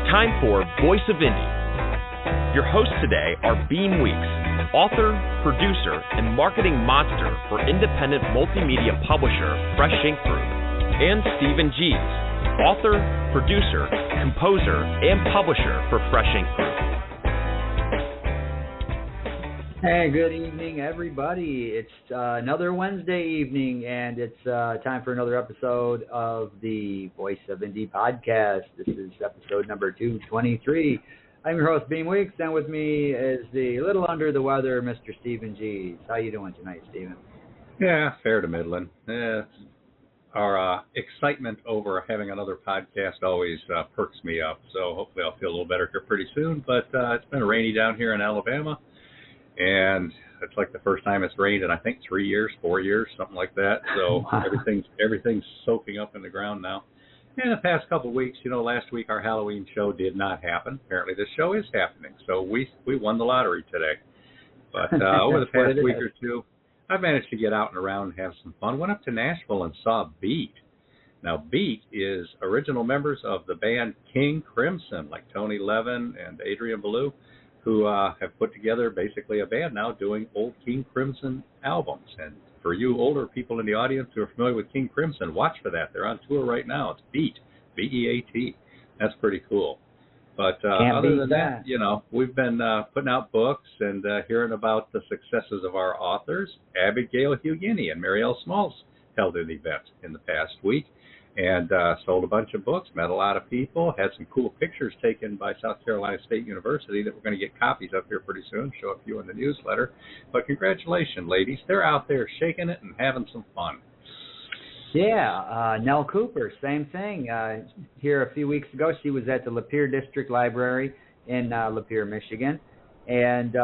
Time for Voice of Indie. Your hosts today are Beem Weeks, author, producer, and marketing monster for independent multimedia publisher Fresh Ink Group, and Stephen Gies, author, producer, composer, and publisher for Fresh Ink Group. Hey, good evening, everybody. It's another Wednesday evening, and it's time for another episode of the Voice of Indie podcast. This is episode number 223. I'm your host, Beem Weeks, and with me is the little under the weather, Mr. Stephen Gies. How you doing tonight, Stephen? Yeah, fair to middling. Our excitement over having another podcast always perks me up, so hopefully I'll feel a little better here pretty soon. But it's been rainy down here in Alabama, and it's like the first time it's rained in, I think, 4 years, something like that. So wow. everything's soaking up in the ground now. In the past couple of weeks, last week our Halloween show did not happen. Apparently this show is happening, so we won the lottery today. But over the past week or two, I've managed to get out and around and have some fun. Went up to Nashville and saw Beat. Now, Beat is original members of the band King Crimson, like Tony Levin and Adrian Belew, who have put together basically a band now doing old King Crimson albums. And for you older people in the audience who are familiar with King Crimson, watch for that. They're on tour right now. It's Beat, B-E-A-T. That's pretty cool. But other than that, we've been putting out books and hearing about the successes of our authors. Abigail Hughini and Mary Smalls held an event in the past week and sold a bunch of books, met a lot of people, had some cool pictures taken by South Carolina State University that we're going to get copies of here pretty soon, show a few in the newsletter. But congratulations, ladies. They're out there shaking it and having some fun. Yeah, Nell Cooper, same thing. Here a few weeks ago, she was at the Lapeer District Library in Lapeer, Michigan, and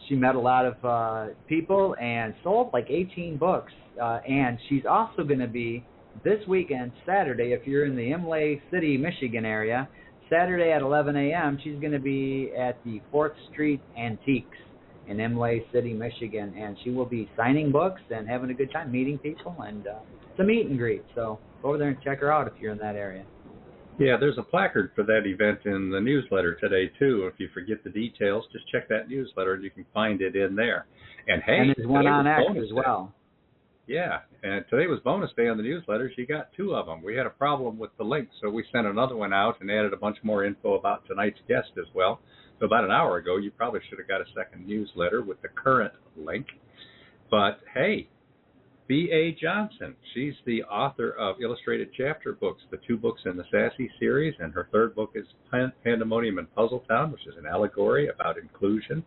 she met a lot of people and sold like 18 books. And she's also going to be this weekend, Saturday, if you're in the Imlay City, Michigan area, Saturday at 11 a.m., she's going to be at the 4th Street Antiques in Imlay City, Michigan, and she will be signing books and having a good time, meeting people, and it's a meet and greet. So go over there and check her out if you're in that area. Yeah, there's a placard for that event in the newsletter today, too. If you forget the details, just check that newsletter and you can find it in there. And hey, and there's one on X as well. Yeah, and today was bonus day on the newsletter. She got 2 of them. We had a problem with the link, so we sent another one out and added a bunch more info about tonight's guest as well. So about an hour ago, you probably should have got a second newsletter with the current link. But hey, B.A. Johnson, she's the author of Illustrated Chapter Books, the 2 books in the Sassy series, and her 3rd book is Pandemonium in Puzzle Town, which is an allegory about inclusion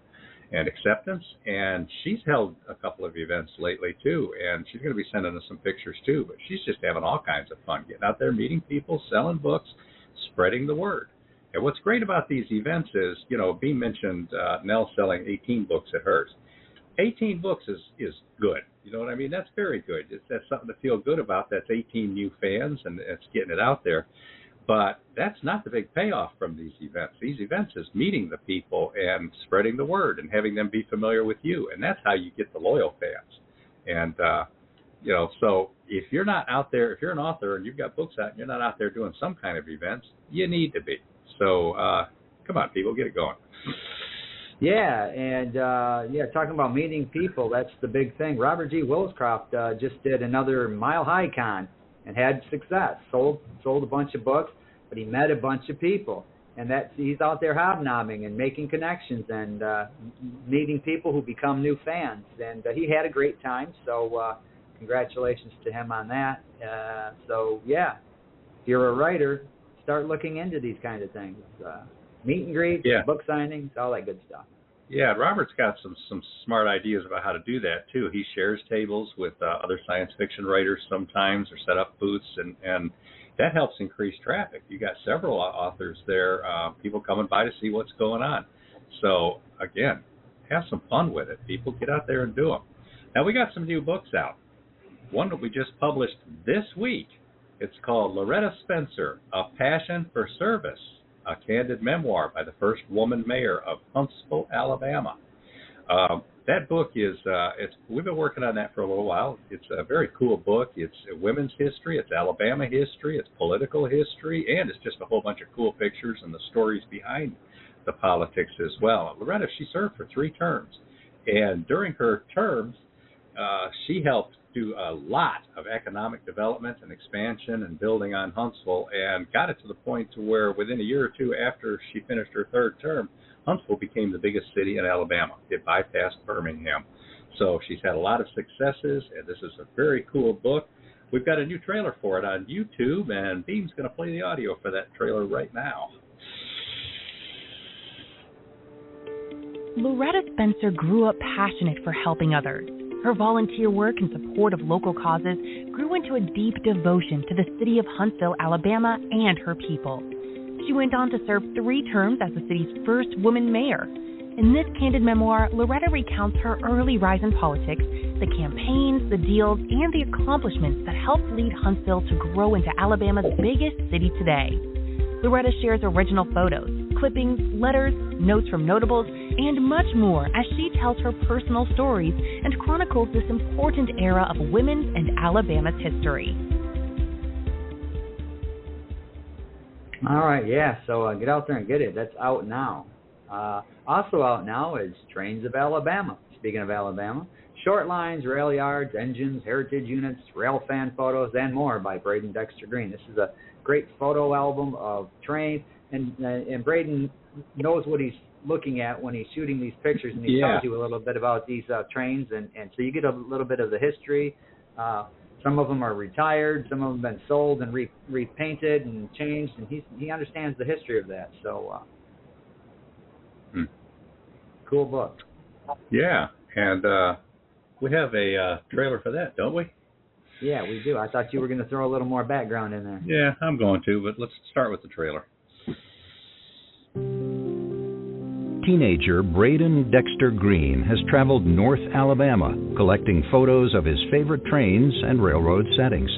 and acceptance, and she's held a couple of events lately, too, and she's going to be sending us some pictures, too, but she's just having all kinds of fun, getting out there, meeting people, selling books, spreading the word. And what's great about these events is, Beem mentioned Nell selling 18 books at hers. 18 books is good. You know what I mean? That's very good. That's something to feel good about. That's 18 new fans, and it's getting it out there. But that's not the big payoff from these events. These events is meeting the people and spreading the word and having them be familiar with you. And that's how you get the loyal fans. And, so if you're not out there, if you're an author and you've got books out and you're not out there doing some kind of events, you need to be. So come on, people, get it going. Yeah, and talking about meeting people, that's the big thing. Robert G. Willscroft just did another Mile High Con and had success. Sold a bunch of books, but he met a bunch of people, and he's out there hobnobbing and making connections and meeting people who become new fans. And he had a great time. So congratulations to him on that. If you're a writer, start looking into these kind of things. Meet and greets, book signings, all that good stuff. Yeah, Robert's got some smart ideas about how to do that, too. He shares tables with other science fiction writers sometimes, or set up booths, and that helps increase traffic. You got several authors there, people coming by to see what's going on. So, again, have some fun with it. People, get out there and do them. Now, we got some new books out. One that we just published this week. It's called Loretta Spencer, A Passion for Service, a candid memoir by the first woman mayor of Huntsville, Alabama. that book is, we've been working on that for a little while. It's a very cool book. It's women's history, it's Alabama history, it's political history, and it's just a whole bunch of cool pictures and the stories behind the politics as well. Loretta, she served for 3 terms, and during her terms, she helped do a lot of economic development and expansion and building on Huntsville, and got it to the point to where within a year or two after she finished her 3rd term, Huntsville became the biggest city in Alabama. It bypassed Birmingham. So she's had a lot of successes, and this is a very cool book. We've got a new trailer for it on YouTube, and Beem's going to play the audio for that trailer right now. Loretta Spencer grew up passionate for helping others. Her volunteer work in support of local causes grew into a deep devotion to the city of Huntsville, Alabama, and her people. She went on to serve 3 terms as the city's first woman mayor. In this candid memoir, Loretta recounts her early rise in politics, the campaigns, the deals, and the accomplishments that helped lead Huntsville to grow into Alabama's biggest city today. Loretta shares original photos, clippings, letters, notes from notables, and much more as she tells her personal stories and chronicles this important era of women's and Alabama's history. All right, yeah, so get out there and get it. That's out now. Also out now is Trains of Alabama. Speaking of Alabama, short lines, rail yards, engines, heritage units, rail fan photos, and more by Braden Dexter Green. This is a great photo album of trains, and Braden knows what he's looking at when he's shooting these pictures, and he tells you a little bit about these trains, and so you get a little bit of the history. Some of them are retired, some of them have been sold and repainted and changed, and he understands the history of that. So, cool book. Yeah, and we have a trailer for that, don't we? Yeah, we do. I thought you were going to throw a little more background in there. Yeah, I'm going to, but let's start with the trailer. Teenager Braden Dexter Green has traveled North Alabama, collecting photos of his favorite trains and railroad settings.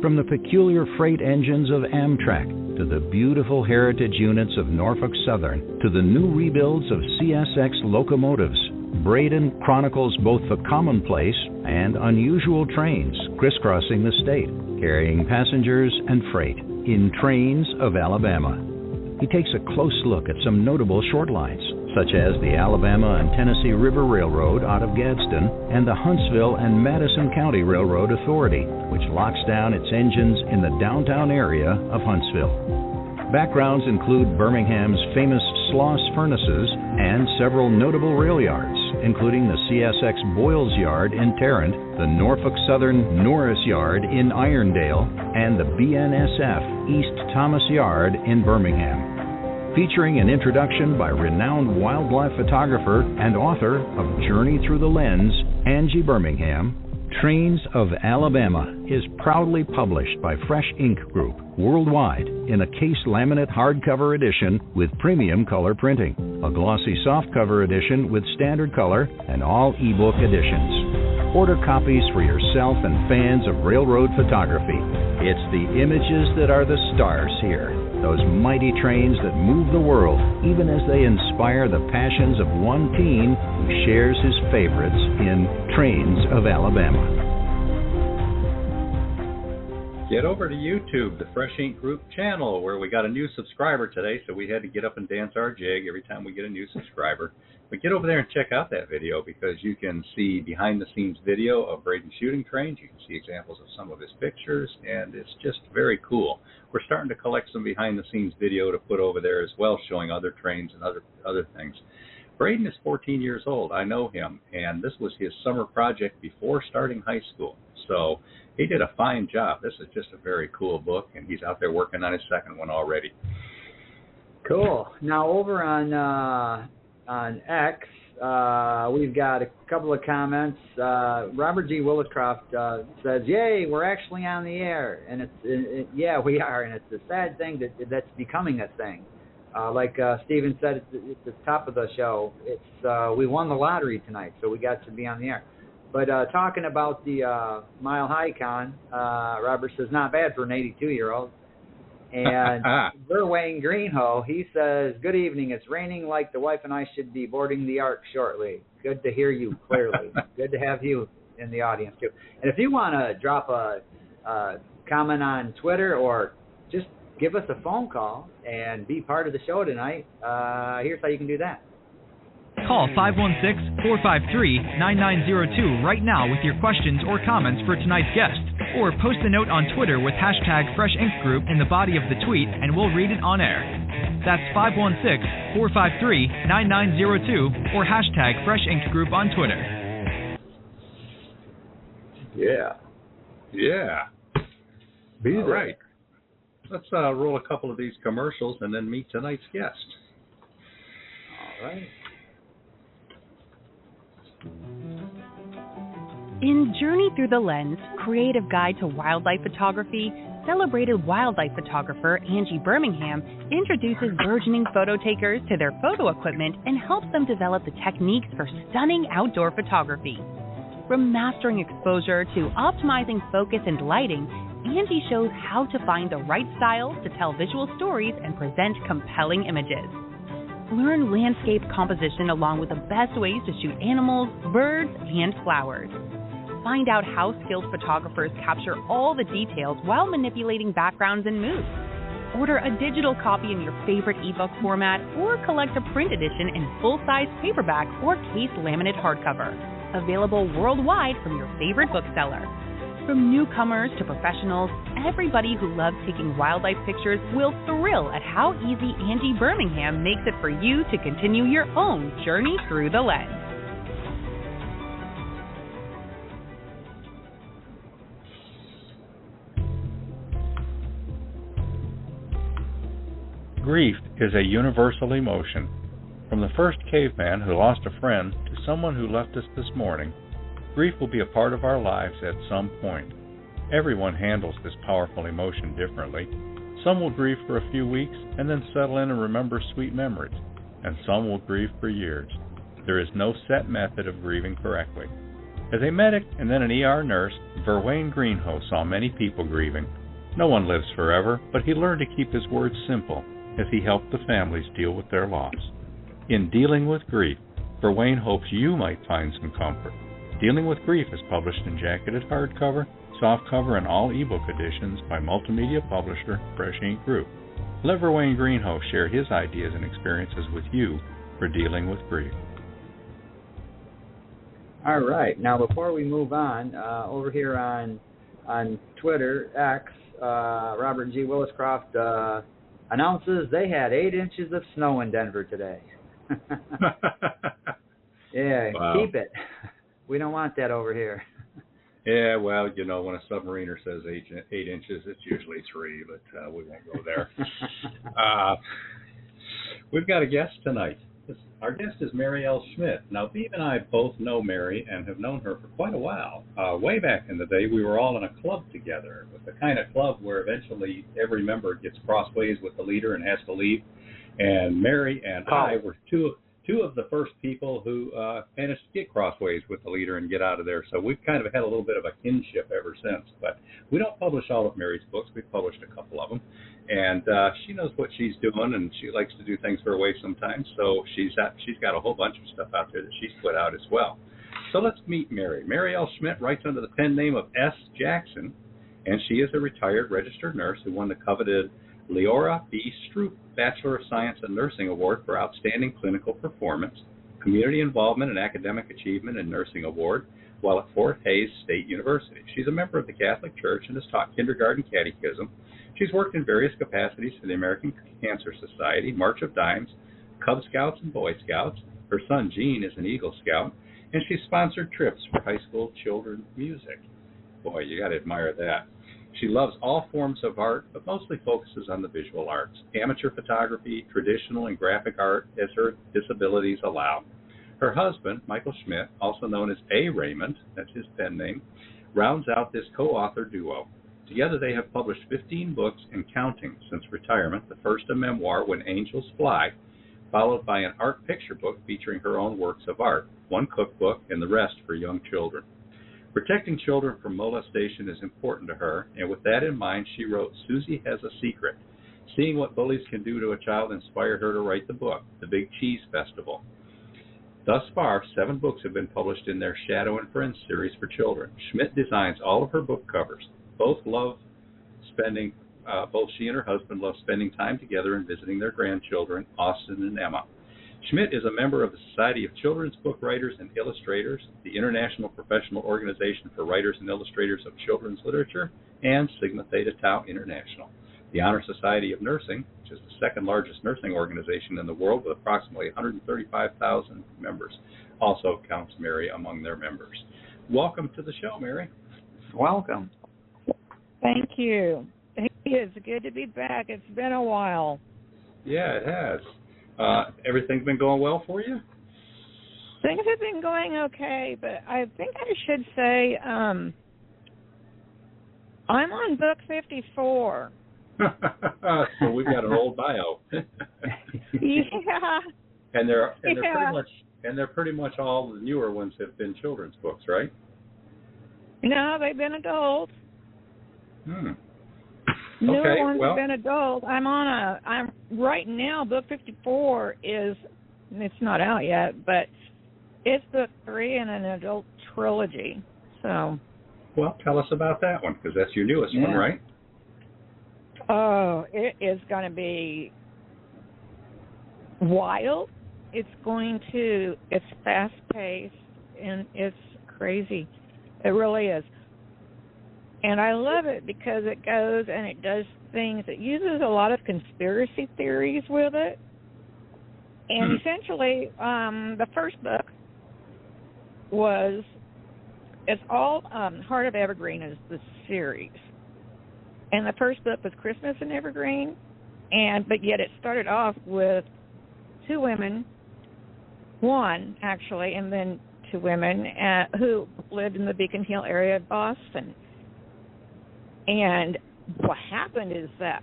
From the peculiar freight engines of Amtrak, to the beautiful heritage units of Norfolk Southern, to the new rebuilds of CSX locomotives, Braden chronicles both the commonplace and unusual trains crisscrossing the state, carrying passengers and freight in Trains of Alabama. He takes a close look at some notable short lines, such as the Alabama and Tennessee River Railroad out of Gadsden and the Huntsville and Madison County Railroad Authority, which locks down its engines in the downtown area of Huntsville. Backgrounds include Birmingham's famous Sloss furnaces and several notable rail yards, including the CSX Boyles Yard in Tarrant, the Norfolk Southern Norris Yard in Irondale, and the BNSF East Thomas Yard in Birmingham. Featuring an introduction by renowned wildlife photographer and author of Journey Through the Lens, Angie Birmingham, Trains of Alabama is proudly published by Fresh Ink Group worldwide in a case laminate hardcover edition with premium color printing, a glossy softcover edition with standard color, and all ebook editions. Order copies for yourself and fans of railroad photography. It's the images that are the stars here, those mighty trains that move the world, even as they inspire the passions of one teen who shares his favorites in Trains of Alabama. Get over to YouTube, the Fresh Ink Group channel, where we got a new subscriber today, so we had to get up and dance our jig every time we get a new subscriber. But get over there and check out that video, because you can see behind-the-scenes video of Braden shooting trains. You can see examples of some of his pictures, and it's just very cool. We're starting to collect some behind-the-scenes video to put over there as well, showing other trains and other things. Braden is 14 years old. I know him, and this was his summer project before starting high school. So he did a fine job. This is just a very cool book, and he's out there working on his second one already. Cool. Now over on X, we've got a couple of comments. Robert G. Williscroft says, "Yay, we're actually on the air," and yeah, we are, and it's a sad thing that's becoming a thing. Like Stephen said at the top of the show, it's we won the lottery tonight, so we got to be on the air. But talking about the Mile High Con, Robert says, not bad for an 82-year-old. And Verwayne Greenhoe, he says, "Good evening. It's raining like the wife and I should be boarding the Ark shortly. Good to hear you clearly. Good to have you in the audience, too." And if you want to drop a comment on Twitter or just give us a phone call and be part of the show tonight, here's how you can do that. Call 516-453-9902 right now with your questions or comments for tonight's guest. Or post a note on Twitter with hashtag Fresh Ink Group in the body of the tweet, and we'll read it on air. That's 516-453-9902 or hashtag Fresh Ink Group on Twitter. Yeah. Be there. All right. Let's roll a couple of these commercials and then meet tonight's guest. All right. In Journey Through the Lens, Creative Guide to Wildlife Photography, celebrated wildlife photographer Angie Birmingham introduces burgeoning photo takers to their photo equipment and helps them develop the techniques for stunning outdoor photography. From mastering exposure to optimizing focus and lighting, Angie shows how to find the right styles to tell visual stories and present compelling images. Learn landscape composition along with the best ways to shoot animals, birds, and flowers. Find out how skilled photographers capture all the details while manipulating backgrounds and moods. Order a digital copy in your favorite ebook format or collect a print edition in full-size paperback or case laminate hardcover. Available worldwide from your favorite bookseller. From newcomers to professionals, everybody who loves taking wildlife pictures will thrill at how easy Angie Birmingham makes it for you to continue your own journey through the lens. Grief is a universal emotion. From the first caveman who lost a friend to someone who left us this morning, grief will be a part of our lives at some point. Everyone handles this powerful emotion differently. Some will grieve for a few weeks and then settle in and remember sweet memories, and some will grieve for years. There is no set method of grieving correctly. As a medic and then an ER nurse, Verwayne Greenhoe saw many people grieving. No one lives forever, but he learned to keep his words simple as he helped the families deal with their loss. In Dealing with Grief, Verwayne hopes you might find some comfort. Dealing with Grief is published in jacketed hardcover, softcover, and all ebook editions by multimedia publisher Fresh Ink Group. Let Verwayne Greenhoe share his ideas and experiences with you for dealing with grief. All right. Now, before we move on, over here on Twitter, X, Robert G. Williscroft announces they had 8 inches of snow in Denver today. Yeah, wow. Keep it. We don't want that over here. Yeah, well, you know, when a submariner says 8 inches, it's usually 3, but we won't go there. We've got a guest tonight. Our guest is Mary Schmidt. Now, Beem and I both know Mary and have known her for quite a while. Way back in the day, we were all in a club together. It was the kind of club where eventually every member gets crossways with the leader and has to leave. And Mary and I were two of the first people who managed to get crossways with the leader and get out of there. So we've kind of had a little bit of a kinship ever since. But we don't publish all of Mary's books. We've published a couple of them. And she knows what she's doing, and she likes to do things her way sometimes. So she's got a whole bunch of stuff out there that she's put out as well. So let's meet Mary. Mary Schmidt writes under the pen name of S. Jackson, and she is a retired registered nurse who won the coveted Leora B. Stroop Bachelor of Science in Nursing Award for Outstanding Clinical Performance, Community Involvement and Academic Achievement in Nursing Award, while at Fort Hays State University. She's a member of the Catholic Church and has taught kindergarten catechism. She's worked in various capacities for the American Cancer Society, March of Dimes, Cub Scouts, and Boy Scouts. Her son, Gene, is an Eagle Scout, and she's sponsored trips for high school children's music. Boy, you got to admire that. She loves all forms of art, but mostly focuses on the visual arts, amateur photography, traditional and graphic art as her disabilities allow. Her husband, Michael Schmidt, also known as A. Raymond, that's his pen name, rounds out this co-author duo. Together they have published 15 books and counting since retirement, the first a memoir, When Angels Fly, followed by an art picture book featuring her own works of art, one cookbook, and the rest for young children. Protecting children from molestation is important to her, and with that in mind, she wrote Susie Has a Secret, Seeing what bullies can do to a child inspired her to write the book, The Big Cheese Festival. Thus far, 7 books have been published in their Shadow and Friends series for children. Schmidt designs all of her book covers. Both she and her husband love spending time together and visiting their grandchildren, Austin and Emma. Schmidt is a member of the Society of Children's Book Writers and Illustrators, the International Professional Organization for Writers and Illustrators of Children's Literature, and Sigma Theta Tau International. The Honor Society of Nursing, which is the second largest nursing organization in the world with approximately 135,000 members, also counts Mary among their members. Welcome to the show, Mary. Welcome. Thank you. It's good to be back. It's been a while. Yeah, it has. Everything's been going well for you? Things have been going okay, but I think I should say I'm on book 54. So we've got an old bio. Yeah. And they're pretty much all the newer ones have been children's books, right? No, they've been adult. Newer Okay, ones have been adult. I'm right now, book 54 it's not out yet, but it's book 3 in an adult trilogy. So. Well, tell us about that one, because that's your newest one, right? Oh, it is going to be wild. It's fast-paced, and it's crazy. It really is. And I love it because it goes and it does things. It uses a lot of conspiracy theories with it. And essentially, the first book it's all Heart of Evergreen is the series. And the first book was Christmas in Evergreen, but yet it started off with 2 women, one actually, and then 2 women who lived in the Beacon Hill area of Boston. And what happened is that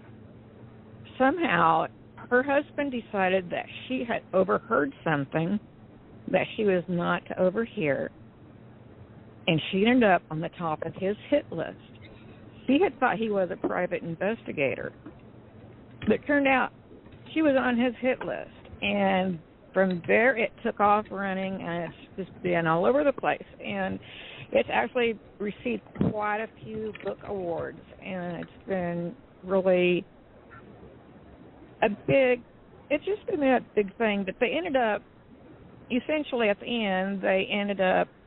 somehow her husband decided that she had overheard something that she was not to overhear, and she ended up on the top of his hit list. She had thought he was a private investigator, but it turned out she was on his hit list. And from there, it took off running, and it's just been all over the place. And it's actually received quite a few book awards, and it's been really it's just been a big thing. But they ended up, essentially at the end,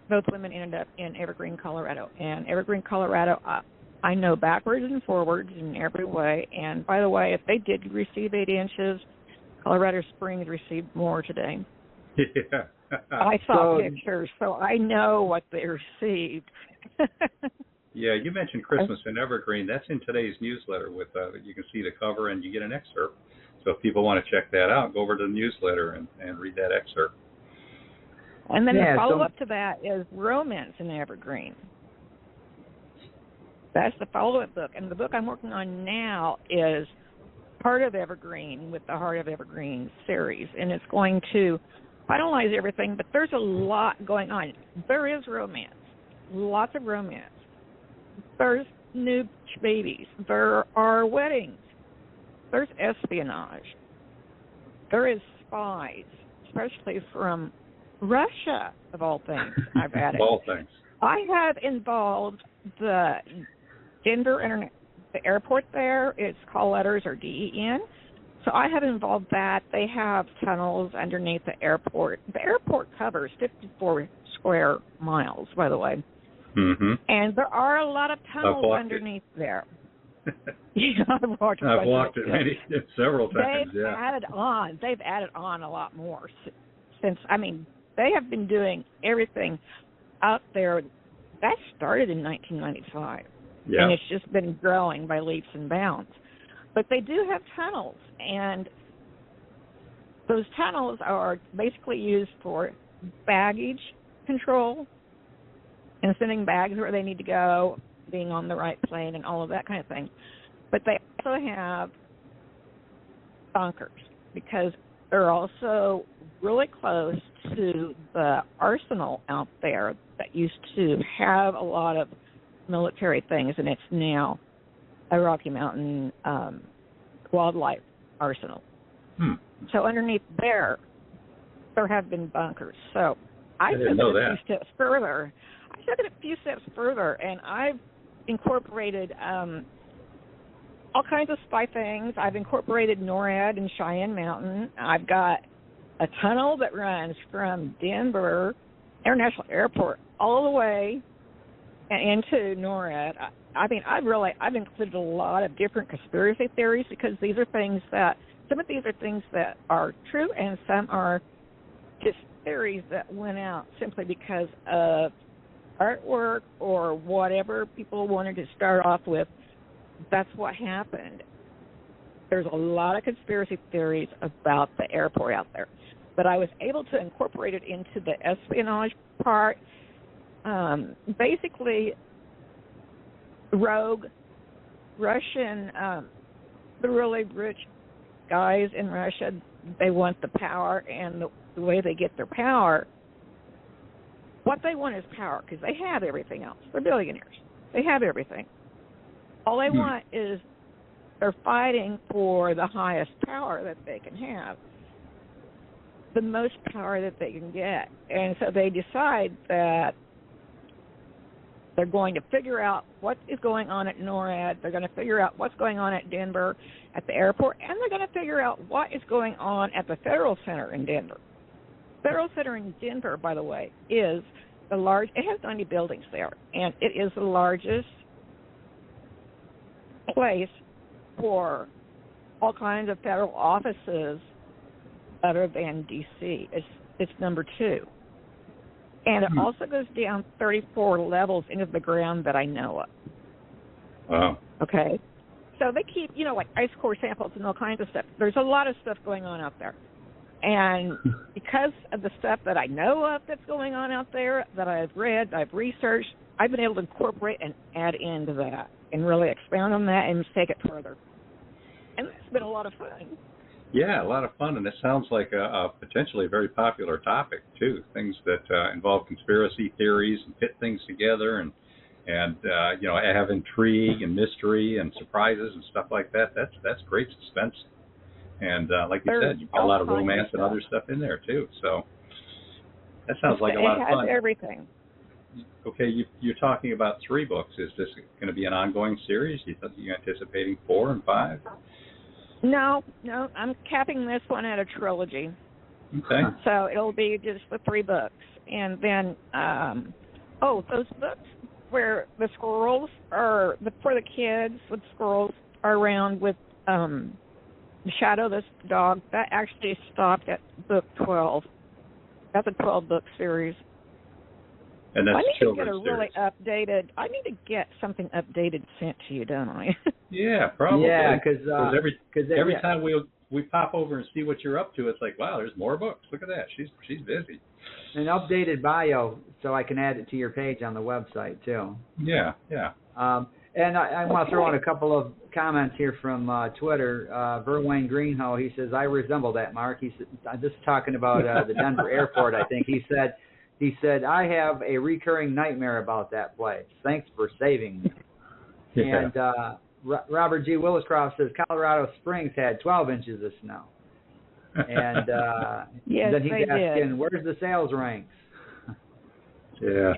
both women ended up in Evergreen, Colorado. And Evergreen, Colorado, I know backwards and forwards in every way. And by the way, if they did receive 8 inches, Colorado Springs received more today. Yeah. I saw pictures, so I know what they received. Yeah, you mentioned Christmas in Evergreen. That's in today's newsletter. With you can see the cover and you get an excerpt. So if people want to check that out, go over to the newsletter and read that excerpt. And then the follow-up to that is Romance in Evergreen. That's the follow-up book. And the book I'm working on now is Heart of Evergreen with the Heart of Evergreen series. And it's going to finalize everything, but there's a lot going on. There is romance, lots of romance. There's new babies. There are weddings. There's espionage. There is spies, especially from Russia, of all things, I've added. All things. I have involved the Denver the airport there. Its call letters are DEN. So I have involved that. They have tunnels underneath the airport. The airport covers 54 square miles, by the way. Mm-hmm. And there are a lot of tunnels underneath there. Yeah, I've walked it several times. They've added on a lot more since. I mean, they have been doing everything out there. That started in 1995, and it's just been growing by leaps and bounds. But they do have tunnels, and those tunnels are basically used for baggage control and sending bags where they need to go, being on the right plane, and all of that kind of thing. But they also have bunkers because they're also really close to the arsenal out there that used to have a lot of military things, and it's now a Rocky Mountain wildlife arsenal. So underneath there have been bunkers. So I took it a few steps further. And I've incorporated all kinds of spy things. I've incorporated NORAD and Cheyenne Mountain. I've got a tunnel that runs from Denver International Airport all the way into NORAD. I've included a lot of different conspiracy theories because some of these are things that are true and some are just theories that went out simply because of artwork or whatever people wanted to start off with. That's what happened. There's a lot of conspiracy theories about the airport out there. But I was able to incorporate it into the espionage part. Basically, rogue Russian, the really rich guys in Russia, they want the power, and the way they get their power, what they want is power because they have everything else. They're billionaires. They have everything. All they want is they're fighting for the highest power that they can have, the most power that they can get. And so they decide that they're going to figure out what is going on at NORAD. They're going to figure out what's going on at Denver at the airport, and they're going to figure out what is going on at the Federal Center in Denver. Federal Center in Denver, by the way, is it has 90 buildings there, and it is the largest place for all kinds of federal offices other than D.C. It's number 2. And it also goes down 34 levels into the ground that I know of. Wow. Okay? So they keep, like ice core samples and all kinds of stuff. There's a lot of stuff going on out there. And because of the stuff that I know of that's going on out there, that I've read, I've researched, I've been able to incorporate and add into that and really expound on that and take it further. And it's been a lot of fun. Yeah, a lot of fun, and it sounds like a potentially very popular topic, too. Things that involve conspiracy theories and fit things together and have intrigue and mystery and surprises and stuff like that. That's great suspense. And like you said, you've got a lot of romance and other stuff in there, too. So that sounds like a lot of fun. It has everything. Okay, you're talking about 3 books. Is this going to be an ongoing series? You anticipating 4 and 5? No, I'm capping this one at a trilogy. Okay. So it'll be just the 3 books. And then, those books where the squirrels are, for the kids, with squirrels are around with Shadow, this dog, that actually stopped at book 12. That's a 12-book series. And that's children's series. I need to get something updated sent to you, don't I? Yeah, probably. Yeah, because every time we pop over and see what you're up to, it's like, wow, there's more books. Look at that. She's busy. An updated bio, so I can add it to your page on the website too. Yeah. And I want to throw in a couple of comments here from Twitter. Verwayne Greenhow, he says, I resemble that, Mark. He said, this is talking about the Denver airport, I think. He said, I have a recurring nightmare about that place. Thanks for saving me. Yeah. And Robert G. Williscroft says, Colorado Springs had 12 inches of snow. And yes, then he's asking, where's the sales ranks? Yeah.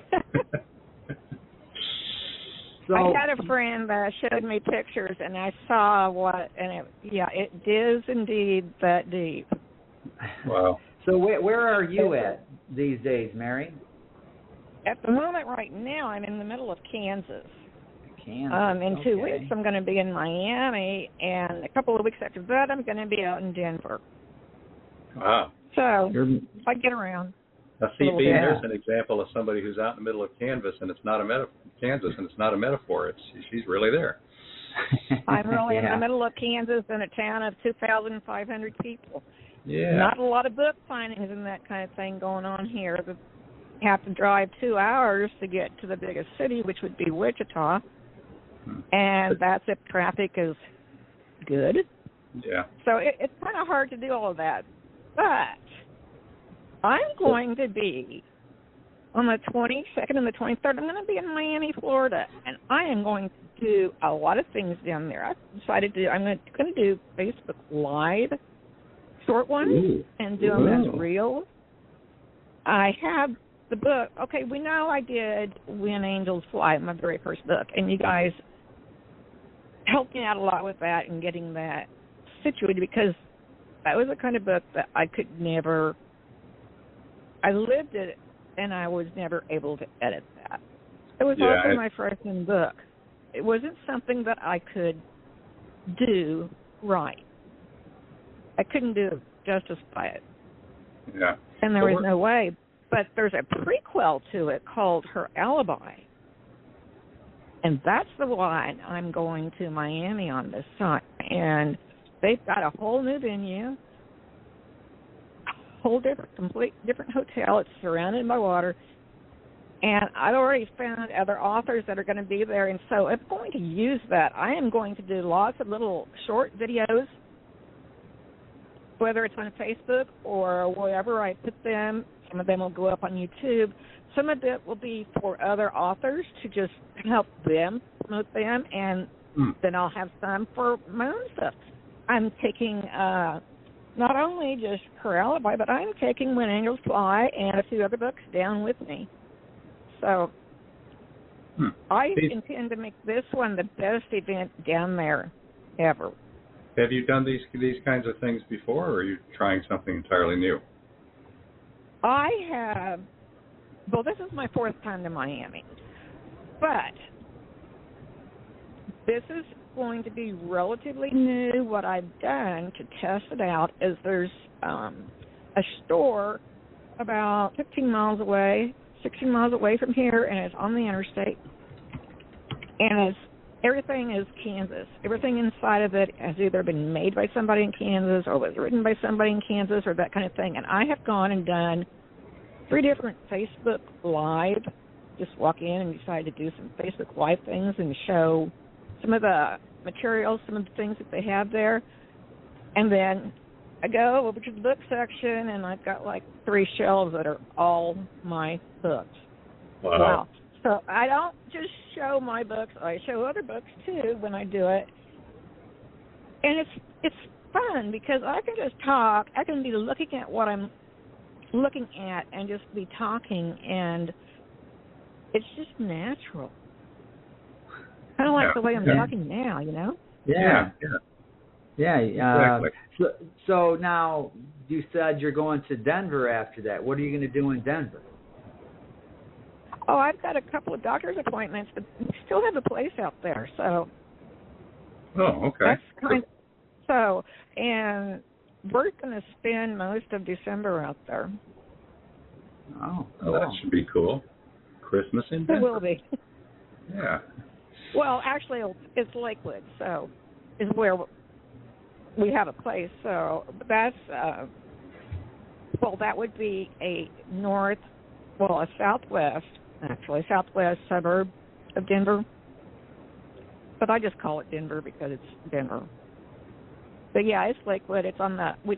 So, I had a friend that showed me pictures, and I saw it is indeed that deep. Wow. So where are you at these days, Mary? At the moment, right now, I'm in the middle of Kansas. In 2 weeks, I'm going to be in Miami, and a couple of weeks after that, I'm going to be out in Denver. Wow. So I get around. Now, see, Beem, there's an example of somebody who's out in the middle of Kansas, and it's not a metaphor. She's really there. I'm really in the middle of Kansas in a town of 2,500 people. Yeah. Not a lot of book signings and that kind of thing going on here. You have to drive 2 hours to get to the biggest city, which would be Wichita, and that's if traffic is good. Yeah. So it's kind of hard to do all of that. But I'm going to be on the 22nd and the 23rd. I'm going to be in Miami, Florida, and I am going to do a lot of things down there. I decided I'm going to do Facebook Live short ones and do them as reels. I have the book. Okay, we know I did When Angels Fly, my very first book, and you guys helped me out a lot with that and getting that situated, because that was the kind of book that I could never, I lived it and I was never able to edit that. It was also my freshman book. It wasn't something that I could do right. I couldn't do justice by it. Yeah. And there was no way. But there's a prequel to it called Her Alibi. And that's the one I'm going to Miami on this time. And they've got a whole new venue, a whole complete different hotel. It's surrounded by water. And I've already found other authors that are going to be there. And so I'm going to use that. I am going to do lots of little short videos, whether it's on Facebook or wherever I put them. Some of them will go up on YouTube. Some of it will be for other authors to just help them, promote them, and then I'll have some for my own stuff. I'm taking not only just Her Alibi, but I'm taking When Angels Fly and a few other books down with me. So I intend to make this one the best event down there ever. Have you done these kinds of things before, or are you trying something entirely new? I have, well, this is my fourth time to Miami, but this is going to be relatively new. What I've done to test it out is there's a store about 16 miles away from here, and it's on the interstate, and everything is Kansas. Everything inside of it has either been made by somebody in Kansas or was written by somebody in Kansas or that kind of thing. And I have gone and done 3 different Facebook Live. Just walk in and decide to do some Facebook Live things and show some of the materials, some of the things that they have there. And then I go over to the book section, and I've got like 3 shelves that are all my books. Wow. So I don't just show my books. I show other books, too, when I do it. And it's fun because I can just talk. I can be looking at what I'm looking at and just be talking, and it's just natural. Kind of like the way I'm talking now, you know? Yeah. Exactly. So now you said you're going to Denver after that. What are you going to do in Denver? Oh, I've got a couple of doctor's appointments, but we still have a place out there. So. Oh, okay. And we're going to spend most of December out there. Oh, cool. That should be cool. Christmas in Denver. It will be. Yeah. Well, actually, it's Lakewood, so is where we have a place. So that's that would be a southwest suburb of Denver. But I just call it Denver because it's Denver. But yeah, it's Lakewood. It's on we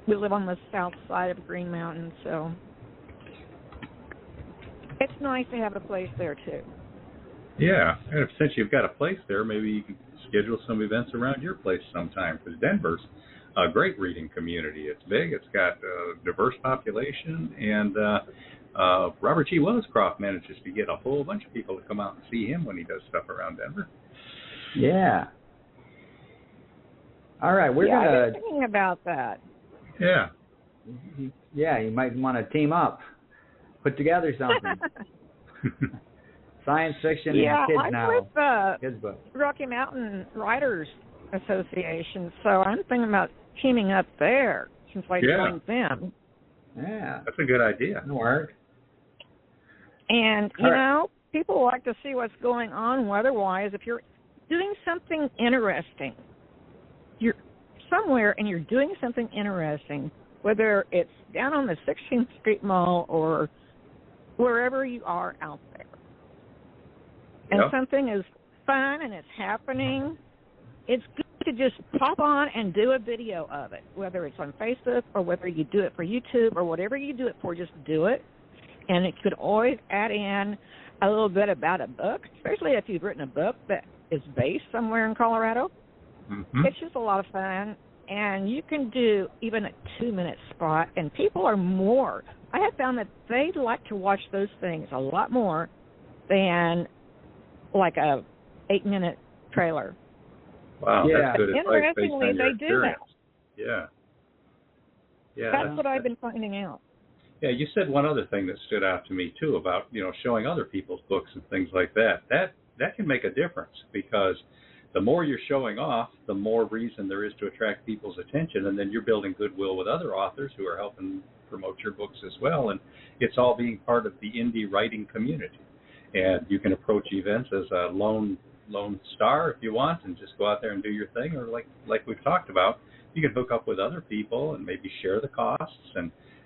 live on the south side of Green Mountain, so it's nice to have a place there too. Yeah, and since you've got a place there, maybe you can schedule some events around your place sometime, because Denver's a great reading community. It's big, it's got a diverse population, and Robert G. Wellerscroft manages to get a whole bunch of people to come out and see him when he does stuff around Denver. Yeah. All right, we're I've gonna been thinking about that. Yeah. Yeah, you might want to team up, put together something. Science fiction and kids now. I'm with Rocky Mountain Writers Association, so I'm thinking about teaming up there since I joined them. Yeah, that's a good idea. That'll work. And you know, people like to see what's going on weather-wise. If you're doing something interesting, you're somewhere and you're doing something interesting, whether it's down on the 16th Street Mall or wherever you are out there, and something is fun and it's happening, it's good to just pop on and do a video of it, whether it's on Facebook or whether you do it for YouTube or whatever you do it for, just do it. And it could always add in a little bit about a book, especially if you've written a book that is based somewhere in Colorado. Mm-hmm. It's just a lot of fun, and you can do even a 2-minute spot, and people are more. I have found that they like to watch those things a lot more than like a 8-minute trailer. Wow, Yeah. that's good advice based Interestingly, on your they do that. experience. Yeah. That's what I've been finding out. Yeah, you said one other thing that stood out to me too about, showing other people's books and things like that. That can make a difference, because the more you're showing off, the more reason there is to attract people's attention, and then you're building goodwill with other authors who are helping promote your books as well, and it's all being part of the indie writing community. And you can approach events as a lone star if you want, and just go out there and do your thing, or like we've talked about, you can hook up with other people and maybe share the costs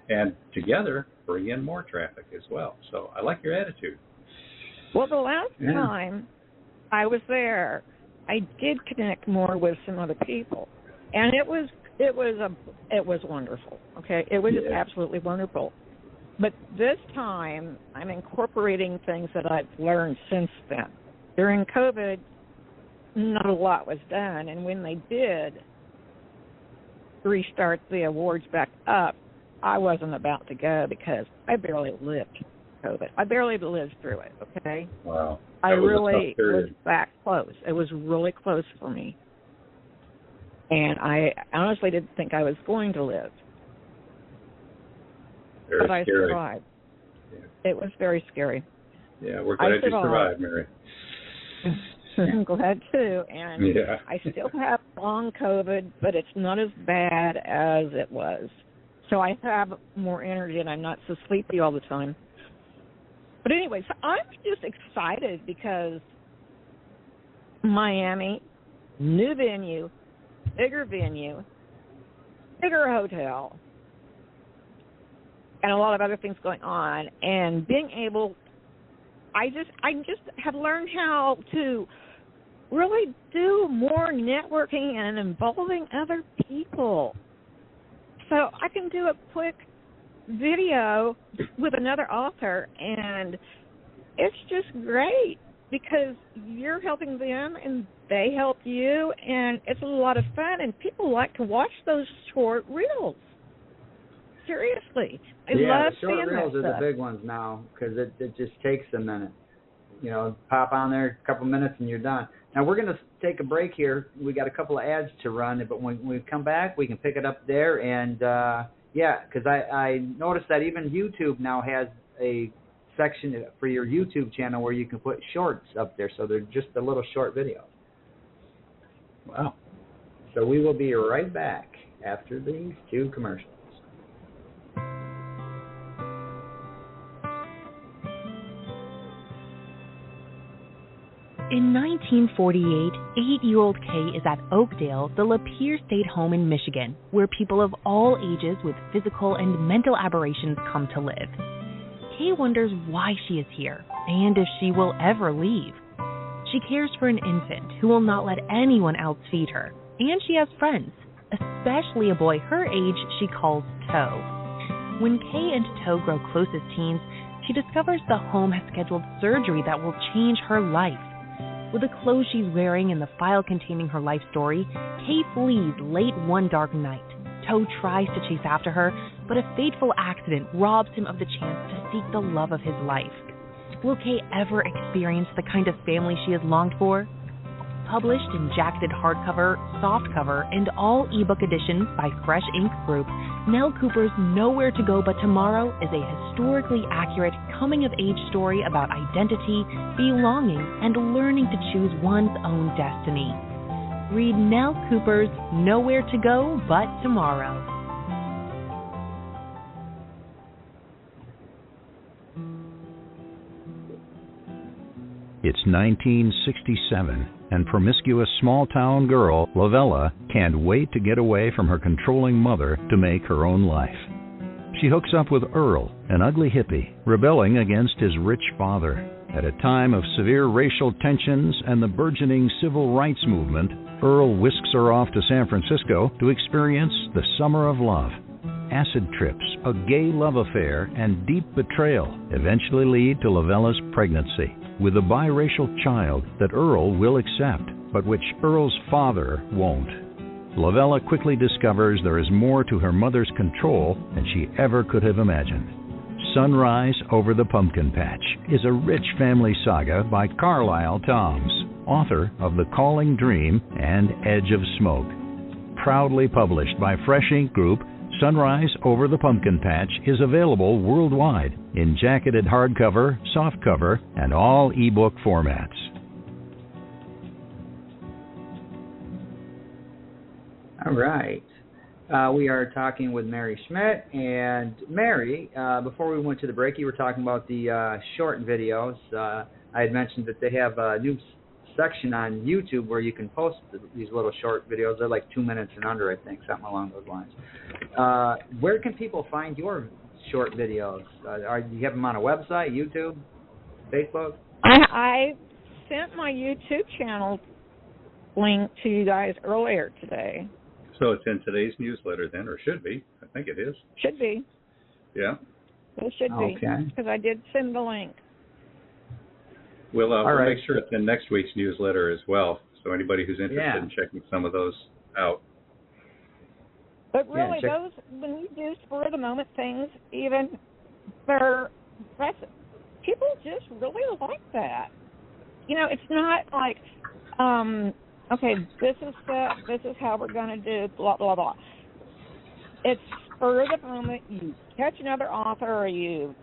and together bring in more traffic as well. So I like your attitude. Well, the last time I was there, I did connect more with some other people, and it was wonderful. Okay, it was just absolutely wonderful. But this time, I'm incorporating things that I've learned since then. During COVID, not a lot was done, and when they did restart the awards back up, I wasn't about to go because I barely lived COVID. I barely lived through it, okay? Wow. I really was back close. It was really close for me. And I honestly didn't think I was going to live. Very but I scary. survived. Yeah. It was very scary. Yeah, we're glad you survived, Mary. I'm glad too. And I still have long COVID, but it's not as bad as it was. So I have more energy and I'm not so sleepy all the time. But anyway, so I'm just excited because Miami, new venue, bigger hotel, and a lot of other things going on, and being able, I just have learned how to really do more networking and involving other people. So I can do a quick video with another author, and it's just great because you're helping them and they help you, and it's a lot of fun, and people like to watch those short reels. Seriously. I love the short seeing reels that are stuff. the big ones now because it just takes a minute. Pop on there a couple minutes and you're done. Now we're going to take a break here. We got a couple of ads to run, but when we come back, we can pick it up there. And because I noticed that even YouTube now has a section for your YouTube channel where you can put shorts up there, so they're just a little short video. Wow. So we will be right back after these two commercials. In 1948, 8-year-old Kay is at Oakdale, the Lapeer State Home in Michigan, where people of all ages with physical and mental aberrations come to live. Kay wonders why she is here and if she will ever leave. She cares for an infant who will not let anyone else feed her, and she has friends, especially a boy her age she calls Toe. When Kay and Toe grow close as teens, she discovers the home has scheduled surgery that will change her life. With the clothes she's wearing and the file containing her life story, Kay flees late one dark night. Toe tries to chase after her, but a fateful accident robs him of the chance to seek the love of his life. Will Kay ever experience the kind of family she has longed for? Published in jacketed hardcover, softcover, and all ebook editions by Fresh Ink Group, Nell Cooper's Nowhere to Go But Tomorrow is a historically accurate coming-of-age story about identity, belonging, and learning to choose one's own destiny. Read Nell Cooper's Nowhere to Go But Tomorrow. It's 1967, and promiscuous small-town girl Lavella can't wait to get away from her controlling mother to make her own life. She hooks up with Earl, an ugly hippie, rebelling against his rich father. At a time of severe racial tensions and the burgeoning civil rights movement, Earl whisks her off to San Francisco to experience the summer of love. acid trips, a gay love affair, and deep betrayal eventually lead to Lavella's pregnancy with a biracial child that Earl will accept, but which Earl's father won't. Lavella quickly discovers there is more to her mother's control than she ever could have imagined. Sunrise Over the Pumpkin Patch is a rich family saga by Carlisle Toms, author of The Calling Dream and Edge of Smoke. Proudly published by Fresh Ink Group, Sunrise Over the Pumpkin Patch is available worldwide in jacketed hardcover, softcover, and all ebook formats. All right. We are talking with Mary Schmidt. And Mary, before we went to the break, you were talking about the short videos. I had mentioned that they have a new section on YouTube where you can post these little short videos. They're like 2 minutes and under, I think, something along those lines. Where can people find your short videos? Do you have them on a website, YouTube, Facebook? I sent my YouTube channel link to you guys earlier today. So it's in today's newsletter then, or should be. I think it is. Should be. Yeah. It should be. Okay. Because I did send the link. We'll right. make sure it's in next week's newsletter as well. So anybody who's interested in checking some of those out. But really, those, when you do spur of the moment things, even people just really like that. You know, it's not like, okay, this is how we're going to do blah, blah, blah. It's spur of the moment. You catch another author or you're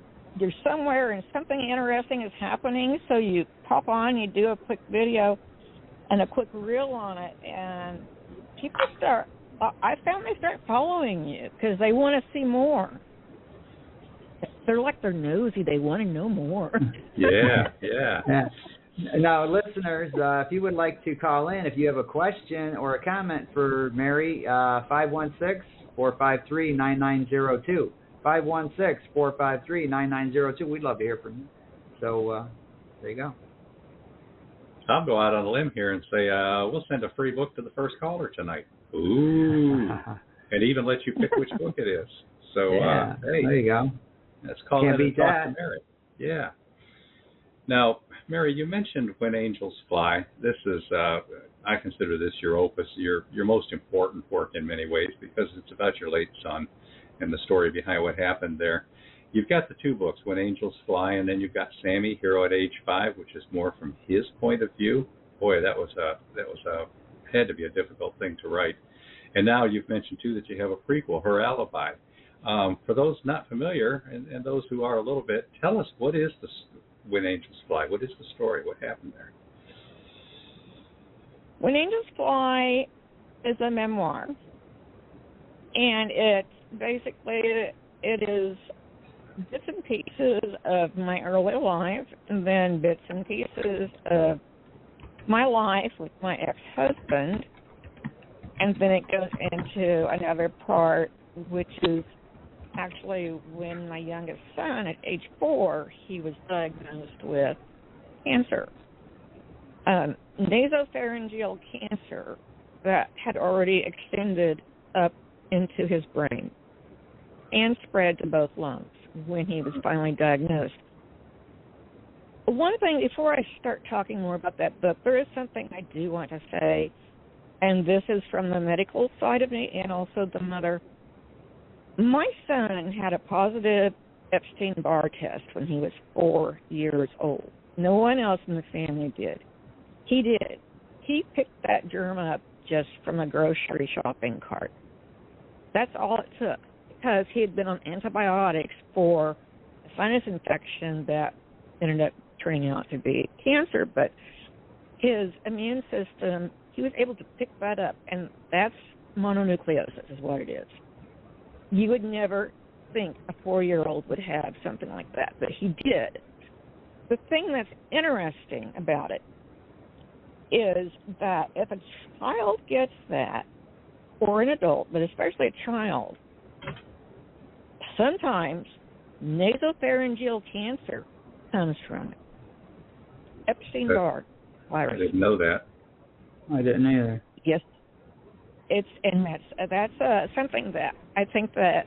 somewhere and something interesting is happening, so you pop on, you do a quick video and a quick reel on it, and people I found they start following you because they want to see more. They're like they're nosy. They want to know more. Yeah. Now, listeners, if you would like to call in, if you have a question or a comment for Mary, 516-453-9902. 516-453-9902. We'd love to hear from you. So there you go. I'll go out on a limb here and say we'll send a free book to the first caller tonight. Ooh. And even let you pick which book it is. So, hey, there you go. Let's call Can't that beat and talk that. to Mary. Yeah. Now, Mary, you mentioned When Angels Fly. This is, I consider this your opus, your most important work in many ways because it's about your late son and the story behind what happened there. You've got the two books, When Angels Fly, and then you've got Sammy, Hero at Age 5, which is more from his point of view. Boy, that had to be a difficult thing to write. And now you've mentioned too that you have a prequel, Her Alibi. For those not familiar and those who are a little bit, tell us what is When Angels Fly? What is the story? What happened there? When Angels Fly is a memoir, and it's basically it is bits and pieces of my early life, and then bits and pieces of my life with my ex-husband, and then it goes into another part, which is actually when my youngest son, at age 4, he was diagnosed with cancer, nasopharyngeal cancer that had already extended up into his brain and spread to both lungs when he was finally diagnosed. One thing, before I start talking more about that book, there is something I do want to say, and this is from the medical side of me and also the mother. My son had a positive Epstein-Barr test when he was 4 years old. No one else in the family did. He did. He picked that germ up just from a grocery shopping cart. That's all it took, because he had been on antibiotics for a sinus infection that ended up turning out to be cancer, but his immune system, he was able to pick that up, and that's mononucleosis is what it is. You would never think a 4-year-old would have something like that, but he did. The thing that's interesting about it is that if a child gets that, or an adult, but especially a child, sometimes nasopharyngeal cancer comes from it. Epstein-Barr virus. I didn't know that. I didn't either. Yes, that's something that I think that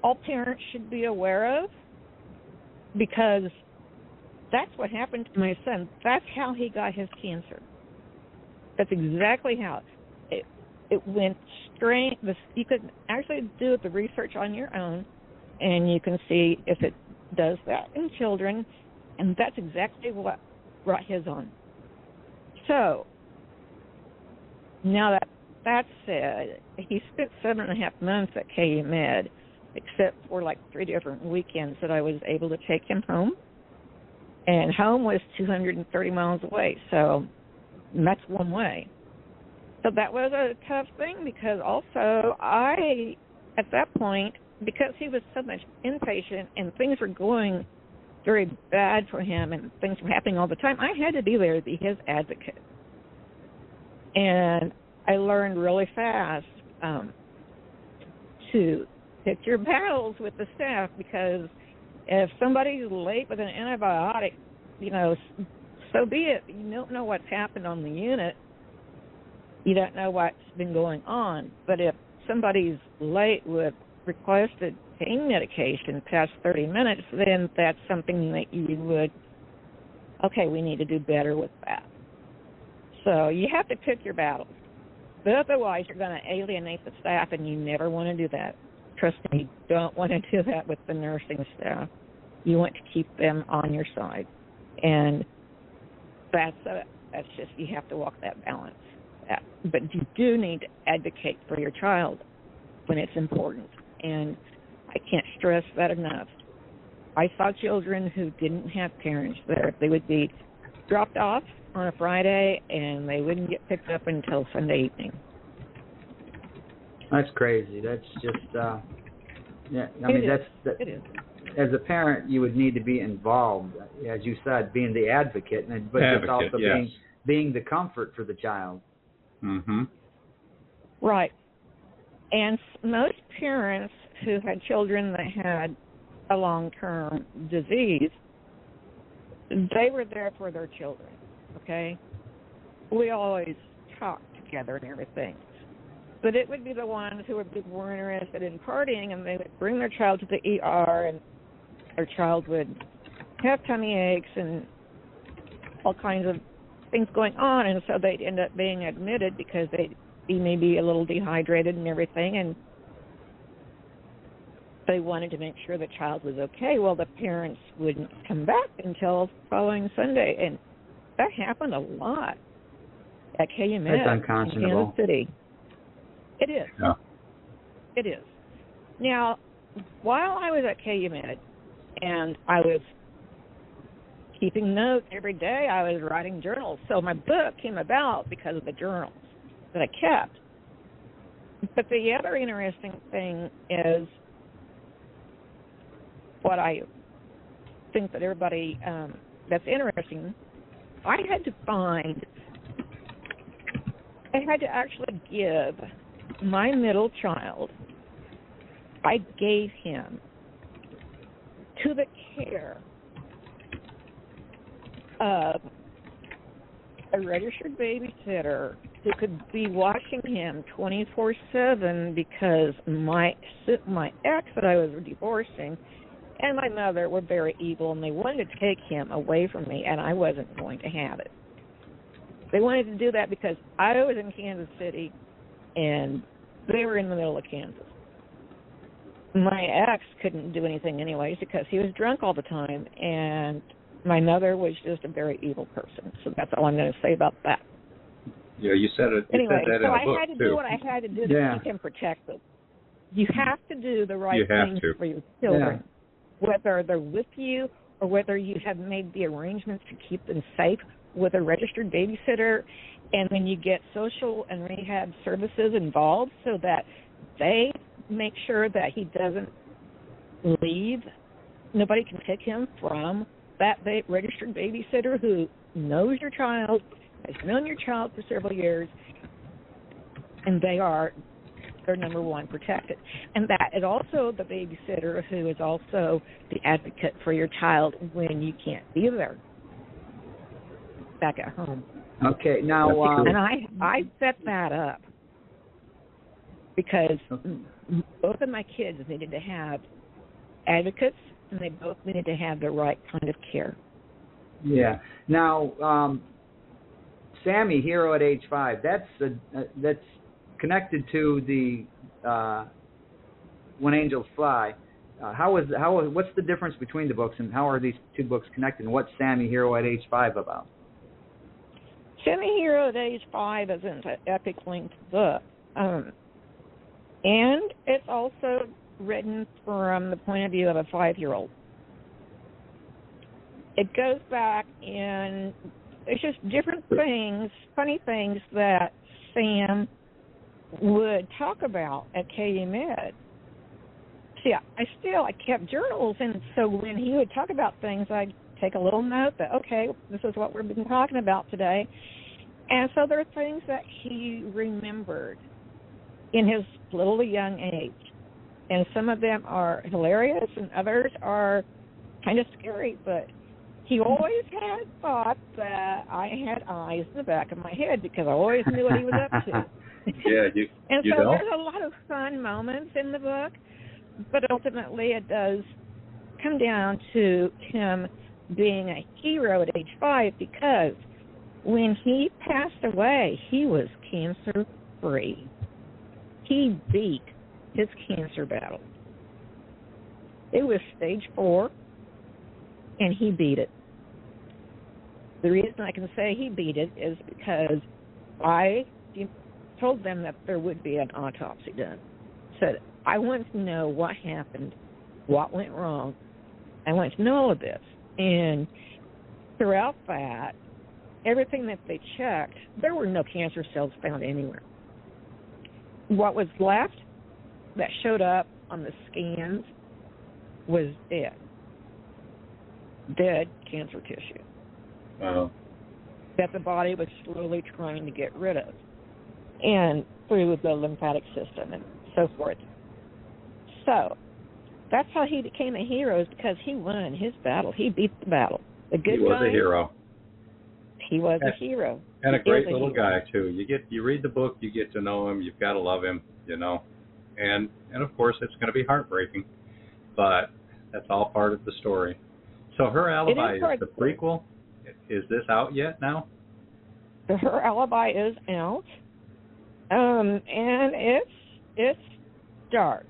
all parents should be aware of, because that's what happened to my son. That's how he got his cancer. That's exactly how it went straight. You could actually do the research on your own, and you can see if it does that in children, and that's exactly what brought his on. So, now that said, he spent 7.5 months at KU Med, except for like 3 different weekends that I was able to take him home. And home was 230 miles away, so that's one way. So that was a tough thing, because also I, at that point, because he was so much inpatient and things were going very bad for him and things were happening all the time, I had to be there to be his advocate. And I learned really fast to pick your battles with the staff, because if somebody's late with an antibiotic, so be it. You don't know what's happened on the unit. You don't know what's been going on. But if somebody's late with requested pain medication past 30 minutes, then that's something that you would, we need to do better with that. So you have to pick your battles. But otherwise, you're going to alienate the staff, and you never want to do that. Trust me, you don't want to do that with the nursing staff. You want to keep them on your side. And that's just, you have to walk that balance. But you do need to advocate for your child when it's important. And I can't stress that enough. I saw children who didn't have parents there. They would be dropped off on a Friday, and they wouldn't get picked up until Sunday evening. That's crazy. That's just, It is. As a parent, you would need to be involved, as you said, being the advocate, but just also being the comfort for the child. Mm-hmm. Right. And most parents who had children that had a long-term disease, they were there for their children, okay? We always talked together and everything. But it would be the ones who were more interested in partying, and they would bring their child to the ER, and their child would have tummy aches and all kinds of things going on, and so they'd end up being admitted because they'd be maybe a little dehydrated and everything, and they wanted to make sure the child was okay. Well, the parents wouldn't come back until following Sunday, and that happened a lot at KU Med That's unconscionable. in Kansas City. It is. Yeah. It is. Now, while I was at KU Med and I was keeping notes every day, I was writing journals. So my book came about because of the journals that I kept. But the other interesting thing is what I think that everybody that's interesting, I had to actually give my middle child, I gave him to the care of a registered babysitter who could be watching him 24/7 because my ex that I was divorcing and my mother were very evil, and they wanted to take him away from me, and I wasn't going to have it. They wanted to do that because I was in Kansas City, and they were in the middle of Kansas. My ex couldn't do anything anyways because he was drunk all the time, and my mother was just a very evil person. So that's all I'm going to say about that. Yeah, you said it. Anyway, you said that so in a book, I had to too. do what I had to do to keep him protected. You have to do the right thing for your children, whether they're with you or whether you have made the arrangements to keep them safe with a registered babysitter, and then you get social and rehab services involved so that they make sure that he doesn't leave. Nobody can take him from that registered babysitter who knows your child, has known your child for several years, and they're number one, protected. And that is also the babysitter who is also the advocate for your child when you can't be there back at home. Okay, now... and I set that up because both of my kids needed to have advocates, and they both needed to have the right kind of care. Yeah. Now, Sammy, Hero at age 5, that's connected to the When Angels Fly. What's the difference between the books, and how are these two books connected? And what's Sammy, Hero at age 5 about? Sammy, Hero at age 5 isn't an epic-length book. And it's also written from the point of view of a 5-year-old. It goes back, and it's just different things, funny things that Sam would talk about at KU Med. See, I kept journals, and so when he would talk about things, I'd take a little note that, okay, this is what we've been talking about today. And so there are things that he remembered in his little young age. And some of them are hilarious, and others are kind of scary, but he always had thought that I had eyes in the back of my head because I always knew what he was up to. Yeah, and so there's a lot of fun moments in the book, but ultimately it does come down to him being a hero at age 5 because when he passed away, he was cancer-free. He beat his cancer battle. It was stage 4, and he beat it. The reason I can say he beat it is because I told them that there would be an autopsy done. Said, I want to know what happened, what went wrong. I want to know all of this. And throughout that, everything that they checked, there were no cancer cells found anywhere. What was left that showed up on the scans was dead cancer tissue. Wow. That the body was slowly trying to get rid of, and through the lymphatic system and so forth. So that's how he became a hero, is because he won his battle. He beat the battle. The good He was guy, a hero. He was a hero. And a great little guy too. You read the book, you get to know him. You've got to love him, And of course, it's going to be heartbreaking, but that's all part of the story. So Her Alibi is the prequel. Is this out yet now? Her Alibi is out, and it's dark.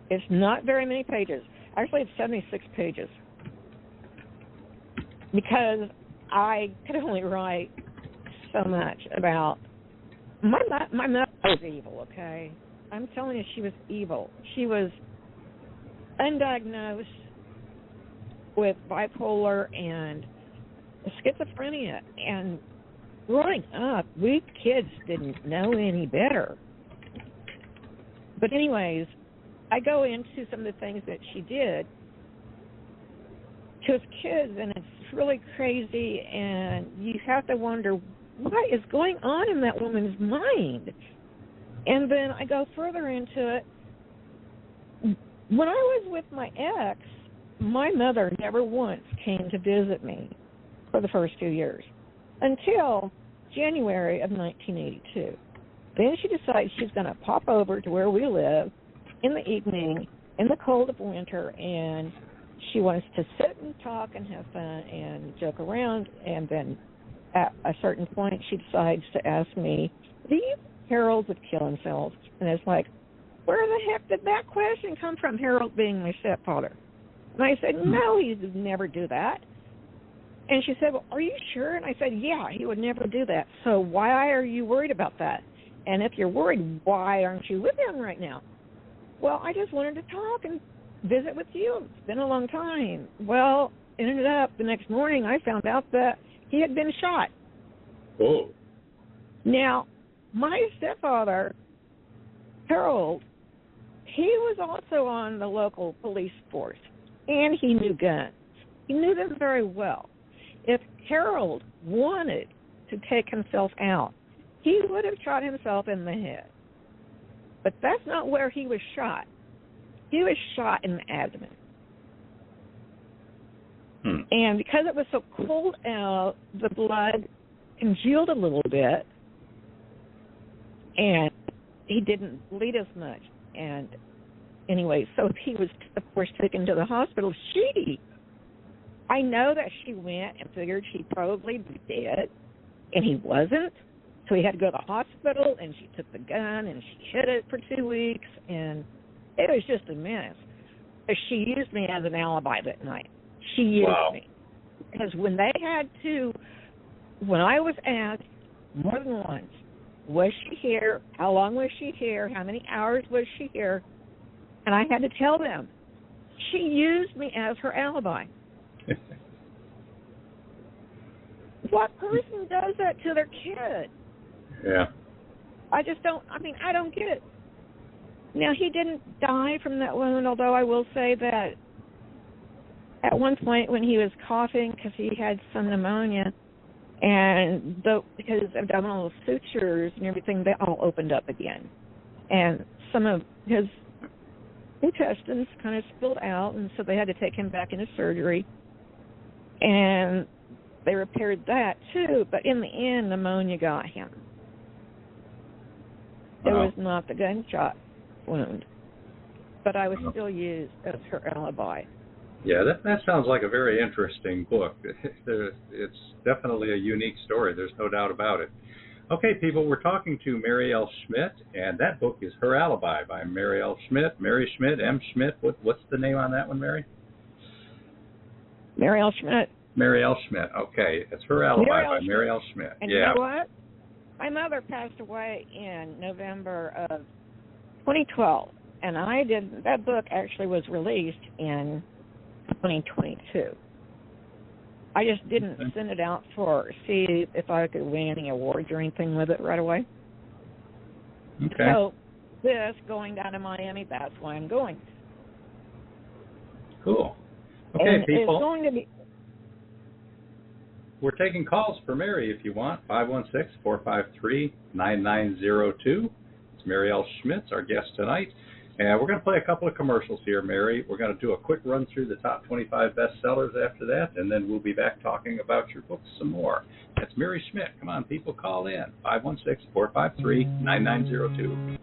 It's not very many pages. Actually, it's 76 pages. Because I could only write so much about my mother was evil, okay? I'm telling you, she was evil. She was undiagnosed with bipolar and schizophrenia. And growing up, we kids didn't know any better. But anyways, I go into some of the things that she did to us kids, and it's really crazy, and you have to wonder what is going on in that woman's mind. And then I go further into it. When I was with my ex, my mother never once came to visit me for the first 2 years until January of 1982. Then she decides she's going to pop over to where we live in the evening in the cold of winter, and she wants to sit and talk and have fun and joke around. And then at a certain point, she decides to ask me, these Harold would kill themselves. And it's like, where the heck did that question come from, Harold being my stepfather? And I said, no, he would never do that. And she said, well, are you sure? And I said, yeah, he would never do that. So why are you worried about that? And if you're worried, why aren't you with him right now? Well, I just wanted to talk and visit with you. It's been a long time. Well, it ended up the next morning I found out that he had been shot. Oh. Now, my stepfather, Harold, he was also on the local police force, and he knew guns. He knew them very well. If Harold wanted to take himself out, he would have shot himself in the head. But that's not where he was shot. He was shot in the abdomen. And because it was so cold out, the blood congealed a little bit, and he didn't bleed as much. And anyway, so he was, of course, taken to the hospital. I know that she went and figured she'd probably be dead, and he wasn't. So he had to go to the hospital, and she took the gun, and she hid it for 2 weeks, and it was just a mess. But she used me as an alibi that night. She used me. Because when I was asked more than once, was she here? How long was she here? How many hours was she here? And I had to tell them. She used me as her alibi. What person does that to their kid? Yeah. I don't get it. Now, he didn't die from that wound, although I will say that at one point when he was coughing because he had some pneumonia, and because abdominal sutures and everything, they all opened up again. And some of his intestines kind of spilled out, and so they had to take him back into surgery. And they repaired that, too, but in the end, pneumonia got him. It was not the gunshot wound, but I was still used as her alibi. Yeah, that sounds like a very interesting book. It's definitely a unique story. There's no doubt about it. Okay, people, we're talking to Mary L. Schmidt, and that book is Her Alibi by Mary L. Schmidt. Mary Schmidt, M. Schmidt. What's the name on that one, Mary? Mary L. Schmidt. Mary L. Schmidt. Okay, it's Her Alibi by Mary L. Schmidt. And you know what? My mother passed away in November of 2012, and that book actually was released in 2022. I just didn't send it out see if I could win any awards or anything with it right away. Okay. So going down to Miami, that's why I'm going. Cool. Okay, and people. It's going to be. We're taking calls for Mary if you want, 516-453-9902. It's Mary L. Schmidt, our guest tonight. And we're going to play a couple of commercials here, Mary. We're going to do a quick run through the top 25 bestsellers after that, and then we'll be back talking about your books some more. That's Mary Schmidt. Come on, people, call in, 516-453-9902.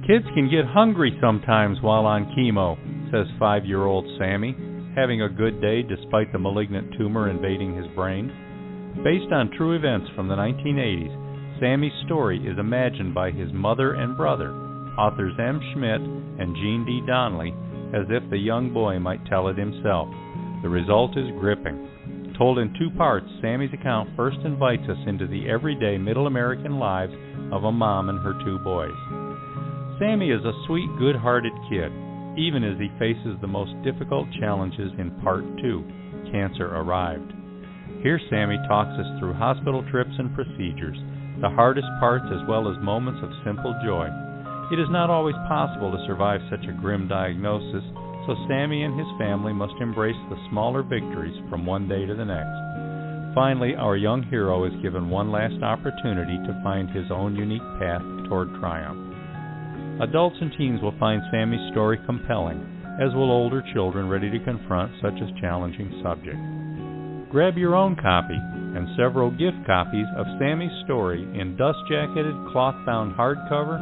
Kids can get hungry sometimes while on chemo, says 5-year-old Sammy, having a good day despite the malignant tumor invading his brain. Based on true events from the 1980s, Sammy's story is imagined by his mother and brother, authors M. Schmidt and Jean D. Donnelly, as if the young boy might tell it himself. The result is gripping. Told in 2 parts, Sammy's account first invites us into the everyday middle American lives of a mom and her 2 boys. Sammy is a sweet, good-hearted kid, even as he faces the most difficult challenges in Part 2, Cancer Arrived. Here Sammy talks us through hospital trips and procedures, the hardest parts as well as moments of simple joy. It is not always possible to survive such a grim diagnosis, so Sammy and his family must embrace the smaller victories from one day to the next. Finally, our young hero is given one last opportunity to find his own unique path toward triumph. Adults and teens will find Sammy's story compelling, as will older children ready to confront such a challenging subject. Grab your own copy and several gift copies of Sammy's story in dust-jacketed, cloth-bound hardcover,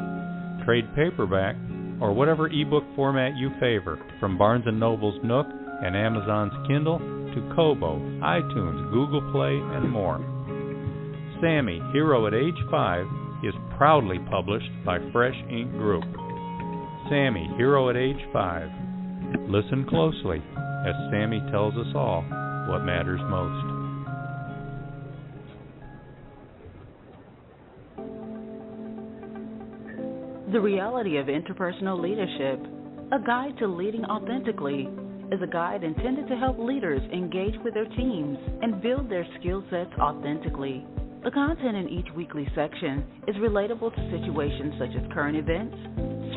trade paperback, or whatever ebook format you favor, from Barnes & Noble's Nook and Amazon's Kindle to Kobo, iTunes, Google Play, and more. Sammy, Hero at Age 5, is proudly published by Fresh Ink Group. Sammy, Hero at Age 5. Listen closely as Sammy tells us all what matters most. The Reality of Interpersonal Leadership, a guide to leading authentically, is a guide intended to help leaders engage with their teams and build their skill sets authentically. The content in each weekly section is relatable to situations such as current events,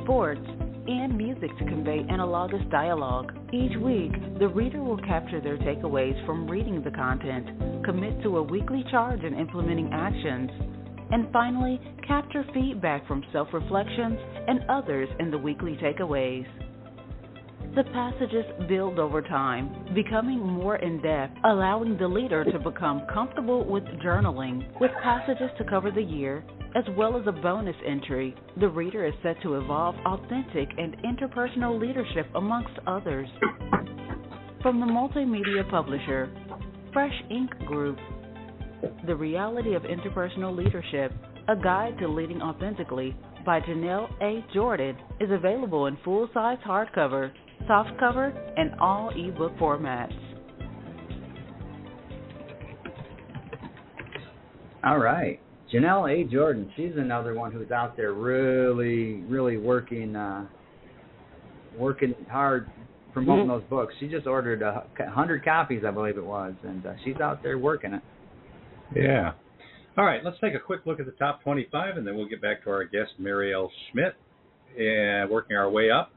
sports, and music to convey analogous dialogue. Each week, the reader will capture their takeaways from reading the content, commit to a weekly charge in implementing actions, and finally, capture feedback from self-reflections and others in the weekly takeaways. The passages build over time, becoming more in-depth, allowing the leader to become comfortable with journaling. With passages to cover the year, as well as a bonus entry, the reader is set to evolve authentic and interpersonal leadership amongst others. From the multimedia publisher, Fresh Ink Group, The Reality of Interpersonal Leadership, A Guide to Leading Authentically by Janelle A. Jordan is available in full-size hardcover, softcover, and all ebook formats. All right. Janelle A. Jordan, she's another one who's out there really working hard promoting those books. She just ordered 100 copies, I believe it was, and she's out there working it. Yeah. All right, let's take a quick look at the top 25, and then we'll get back to our guest, Mary Schmidt, and working our way up.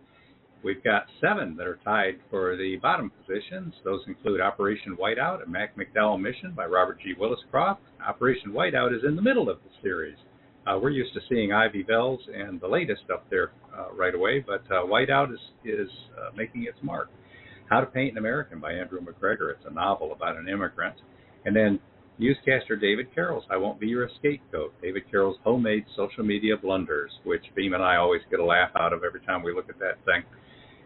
We've got 7 that are tied for the bottom positions. Those include Operation Whiteout, a Mac McDowell mission by Robert G. Willis-Croft. Operation Whiteout is in the middle of the series. We're used to seeing Ivy Bells and the latest up there right away, but Whiteout is making its mark. How to Paint an American by Andrew McGregor. It's a novel about an immigrant. And then newscaster David Carroll's I Won't Be Your Scapegoat, David Carroll's Homemade Social Media Blunders, which Beem and I always get a laugh out of every time we look at that thing.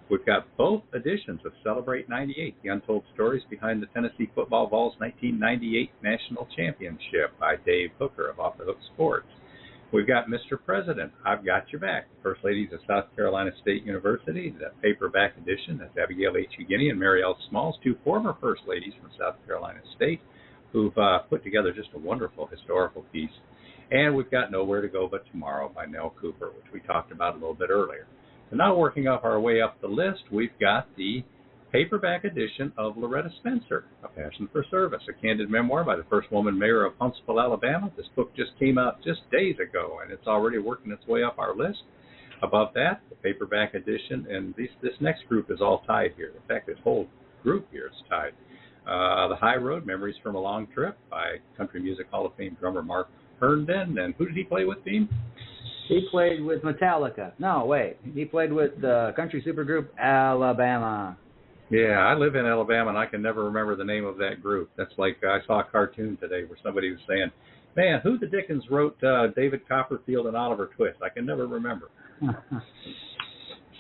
We've got both editions of Celebrate 98, The Untold Stories Behind the Tennessee Football Vols' 1998 National Championship by Dave Hooker of Off the Hook Sports. We've got Mr. President, I've Got Your Back, First Ladies of South Carolina State University, the paperback edition. That's Abigail H. Uginny and Mary L. Smalls, 2 former First Ladies from South Carolina State, who've put together just a wonderful historical piece. And we've got Nowhere to Go But Tomorrow by Nell Cooper, which we talked about a little bit earlier. So now working up our way up the list, we've got the paperback edition of Loretta Spencer, A Passion for Service, a candid memoir by the first woman mayor of Huntsville, Alabama. This book just came out just days ago, and it's already working its way up our list. Above that, the paperback edition, and this next group is all tied here. In fact, this whole group here is tied. The High Road, Memories from a Long Trip by Country Music Hall of Fame drummer Mark Herndon. And who did he play with, Beem? He played with Metallica. No, wait. He played with the country supergroup Alabama. Yeah, I live in Alabama, and I can never remember the name of that group. That's like I saw a cartoon today where somebody was saying, man, who the dickens wrote David Copperfield and Oliver Twist? I can never remember.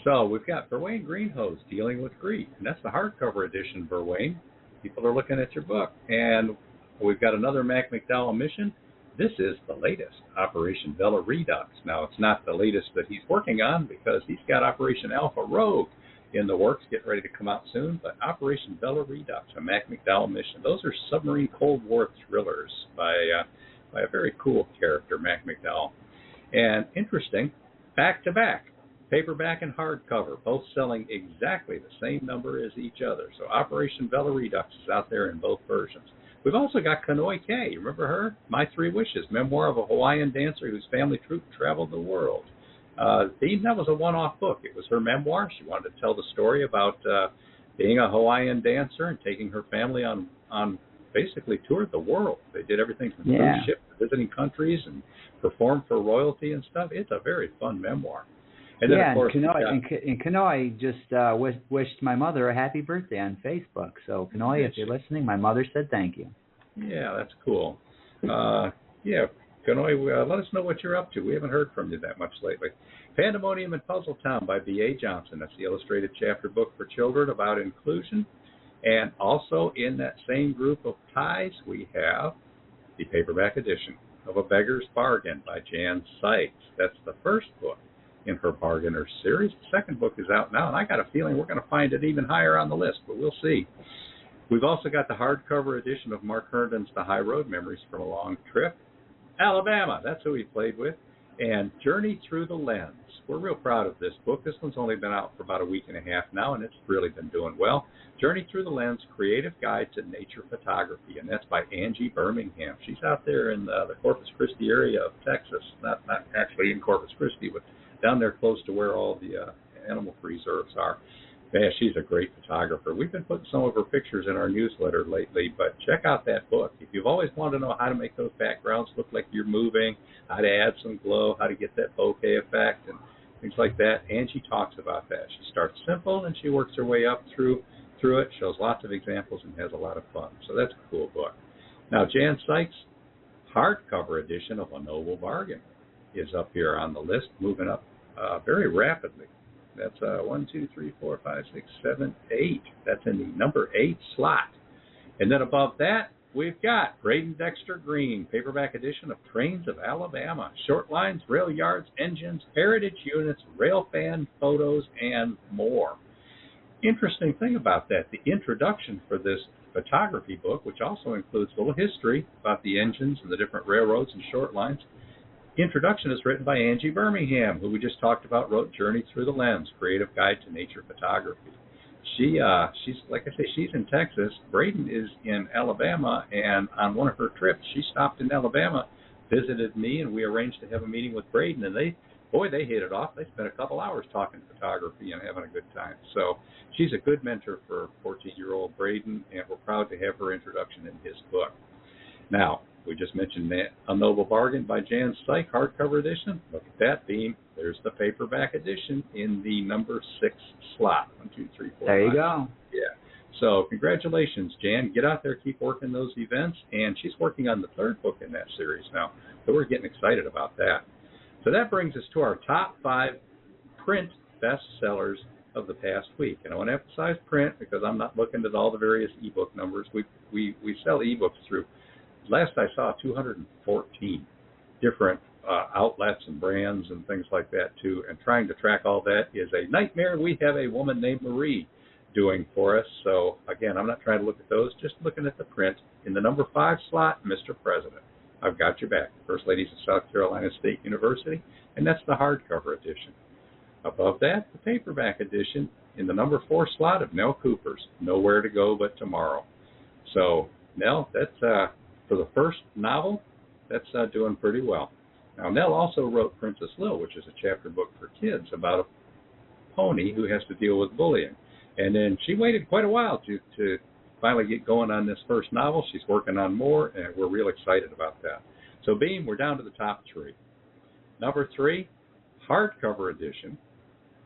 So we've got Verwain Greenhose, Dealing with Grief, and that's the hardcover edition, Verwain. People are looking at your book. And we've got another Mac McDowell mission. This is the latest, Operation Vela Redux. Now, it's not the latest that he's working on because he's got Operation Alpha Rogue in the works, getting ready to come out soon. But Operation Vela Redux, a Mac McDowell mission. Those are submarine Cold War thrillers by a very cool character, Mac McDowell. And interesting, back-to-back, paperback and hardcover, both selling exactly the same number as each other. So Operation Vela Redux is out there in both versions. We've also got Kanoi K. Remember her? My Three Wishes, memoir of a Hawaiian dancer whose family troupe traveled the world. That was a one-off book. It was her memoir. She wanted to tell the story about being a Hawaiian dancer and taking her family on basically toured the world. They did everything from cruise ship to visiting countries and performed for royalty and stuff. It's a very fun memoir. And then, of course, Kanoi just wished my mother a happy birthday on Facebook. So, Kanoi, if you're listening, my mother said thank you. Yeah, that's cool. Kanoi, let us know what you're up to. We haven't heard from you that much lately. Pandemonium in Puzzle Town by B.A. Johnson. That's the illustrated chapter book for children about inclusion. And also in that same group of ties, we have the paperback edition of A Beggar's Bargain by Jan Sykes. That's the first book in her Bargainers series. The second book is out now, and I got a feeling we're going to find it even higher on the list, but we'll see. We've also got the hardcover edition of Mark Herndon's The High Road, Memories from a Long Trip. Alabama, that's who he played with. And Journey Through the Lens. We're real proud of this book. This one's only been out for about a week and a half now, and it's really been doing well. Journey Through the Lens, Creative Guide to Nature Photography, and that's by Angie Birmingham. She's out there in the Corpus Christi area of Texas, not actually in Corpus Christi, but down there close to where all the animal preserves are. Man, she's a great photographer. We've been putting some of her pictures in our newsletter lately, but check out that book. If you've always wanted to know how to make those backgrounds look like you're moving, how to add some glow, how to get that bokeh effect, and things like that. Angie talks about that. She starts simple and she works her way up through it, shows lots of examples, and has a lot of fun. So that's a cool book. Now, Jan Sykes' hardcover edition of A Noble Bargain is up here on the list, moving up very rapidly. That's 1, 2, 3, 4, 5, 6, 7, 8. That's in the number 8 slot. And then above that, we've got Braden Dexter Green, paperback edition of Trains of Alabama. Short lines, rail yards, engines, heritage units, rail fan photos, and more. Interesting thing about that, the introduction for this photography book, which also includes a little history about the engines and the different railroads and short lines. Introduction is written by Angie Birmingham, who we just talked about, wrote Journey Through the Lens, Creative Guide to Nature Photography. She's like I say, she's in Texas. Braden is in Alabama, and on one of her trips, she stopped in Alabama, visited me, and we arranged to have a meeting with Braden, and they hit it off. They spent a couple hours talking photography and having a good time. So she's a good mentor for 14-year-old Braden, and we're proud to have her introduction in his book. Now, we just mentioned A Noble Bargain by Jan Sykes, hardcover edition. Look at that, Beem. There's the paperback edition in the number 6 slot. 1, 2, 3, 4. There you 5. go. Yeah. So congratulations, Jan. Get out there, keep working those events. And she's working on the 3rd book in that series now. So we're getting excited about that. So that brings us to our top 5 print bestsellers of the past week. And I want to emphasize print because I'm not looking at all the various ebook numbers. We sell ebooks through, last I saw, 214 different outlets and brands and things like that too. And trying to track all that is a nightmare. We have a woman named Marie doing for us. So again, I'm not trying to look at those, just looking at the print. In the number 5 slot, Mr. President, I've got your back. First Ladies of South Carolina State University, and that's the hardcover edition. Above that, the paperback edition in the number 4 slot of Nell Cooper's Nowhere to Go But Tomorrow. So, Nell, that's for the first novel, that's doing pretty well. Now, Nell also wrote Princess Lil, which is a chapter book for kids about a pony who has to deal with bullying. And then she waited quite a while to finally get going on this first novel. She's working on more, and we're real excited about that. So, Beam, we're down to the top 3. Number 3, hardcover edition.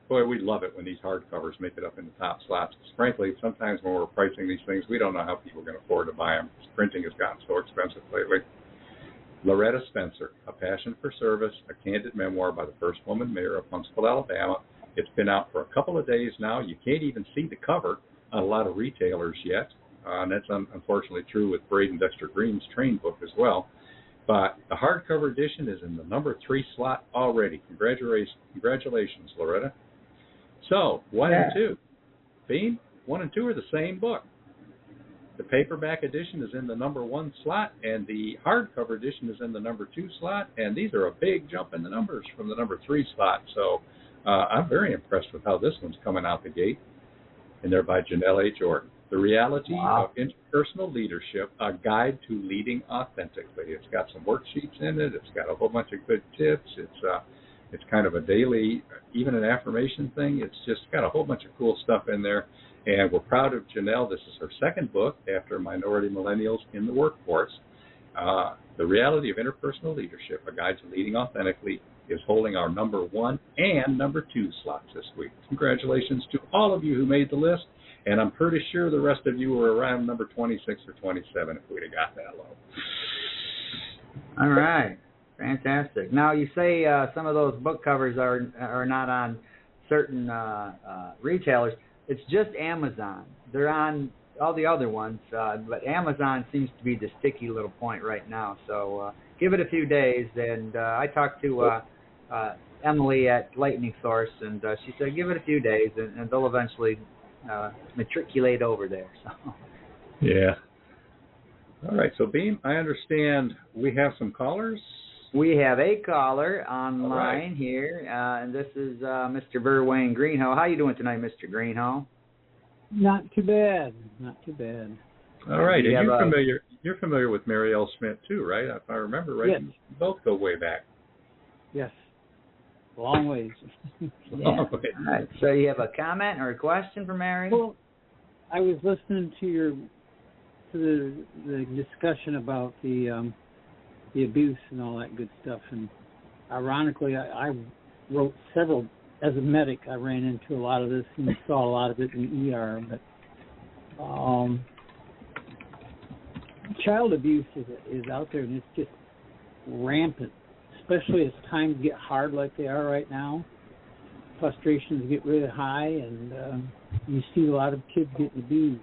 Boy, we love it when these hardcovers make it up in the top slots. Because frankly, sometimes when we're pricing these things, we don't know how people are going to afford to buy them. Printing has gotten so expensive lately. Loretta Spencer, A Passion for Service, a candid memoir by the first woman mayor of Huntsville, Alabama. It's been out for a couple of days now. You can't even see the cover on a lot of retailers yet. And that's unfortunately true with Braden Dexter Green's train book as well. But the hardcover edition is in the number 3 slot already. Congratulations, Loretta. So, 1 and 2. Beam, 1 and 2 are the same book. The paperback edition is in the number 1 slot, and the hardcover edition is in the number 2 slot, and these are a big jump in the numbers from the number 3 slot. So, I'm very impressed with how this one's coming out the gate. And they're by Janelle A. Jordan. The Reality of Interpersonal Leadership, a guide to leading authentically. It's got some worksheets in it. It's got a whole bunch of good tips. It's kind of a daily, even an affirmation thing. It's just got a whole bunch of cool stuff in there. And we're proud of Janelle. This is her 2nd book after Minority Millennials in the Workforce. The Reality of Interpersonal Leadership, a guide to leading authentically, is holding our number 1 and number 2 slots this week. Congratulations to all of you who made the list. And I'm pretty sure the rest of you were around number 26 or 27 if we'd have got that low. All right. Fantastic. Now, you say some of those book covers are not on certain retailers. It's just Amazon. They're on all the other ones, but Amazon seems to be the sticky little point right now. So give it a few days. And I talked to Emily at Lightning Source, and she said give it a few days, and they'll eventually matriculate over there. So. Yeah. All right. So, Beam, I understand we have some callers. We have a caller online here, and this is Mr. Verwayne Greenhow. How you doing tonight, Mr. Greenhow? Not too bad. Not too bad. All right. And you're familiar with Mary L. Schmidt too, right? If I remember right, yes. You both go way back. Yes. Long ways. All right. So you have a comment or a question for Mary? Well, I was listening to the discussion about the abuse and all that good stuff, and ironically, I wrote several as a medic, I ran into a lot of this and saw a lot of it in the ER. But child abuse is out there, and it's just rampant, especially as times get hard like they are right now. Frustrations get really high, and you see a lot of kids getting abused.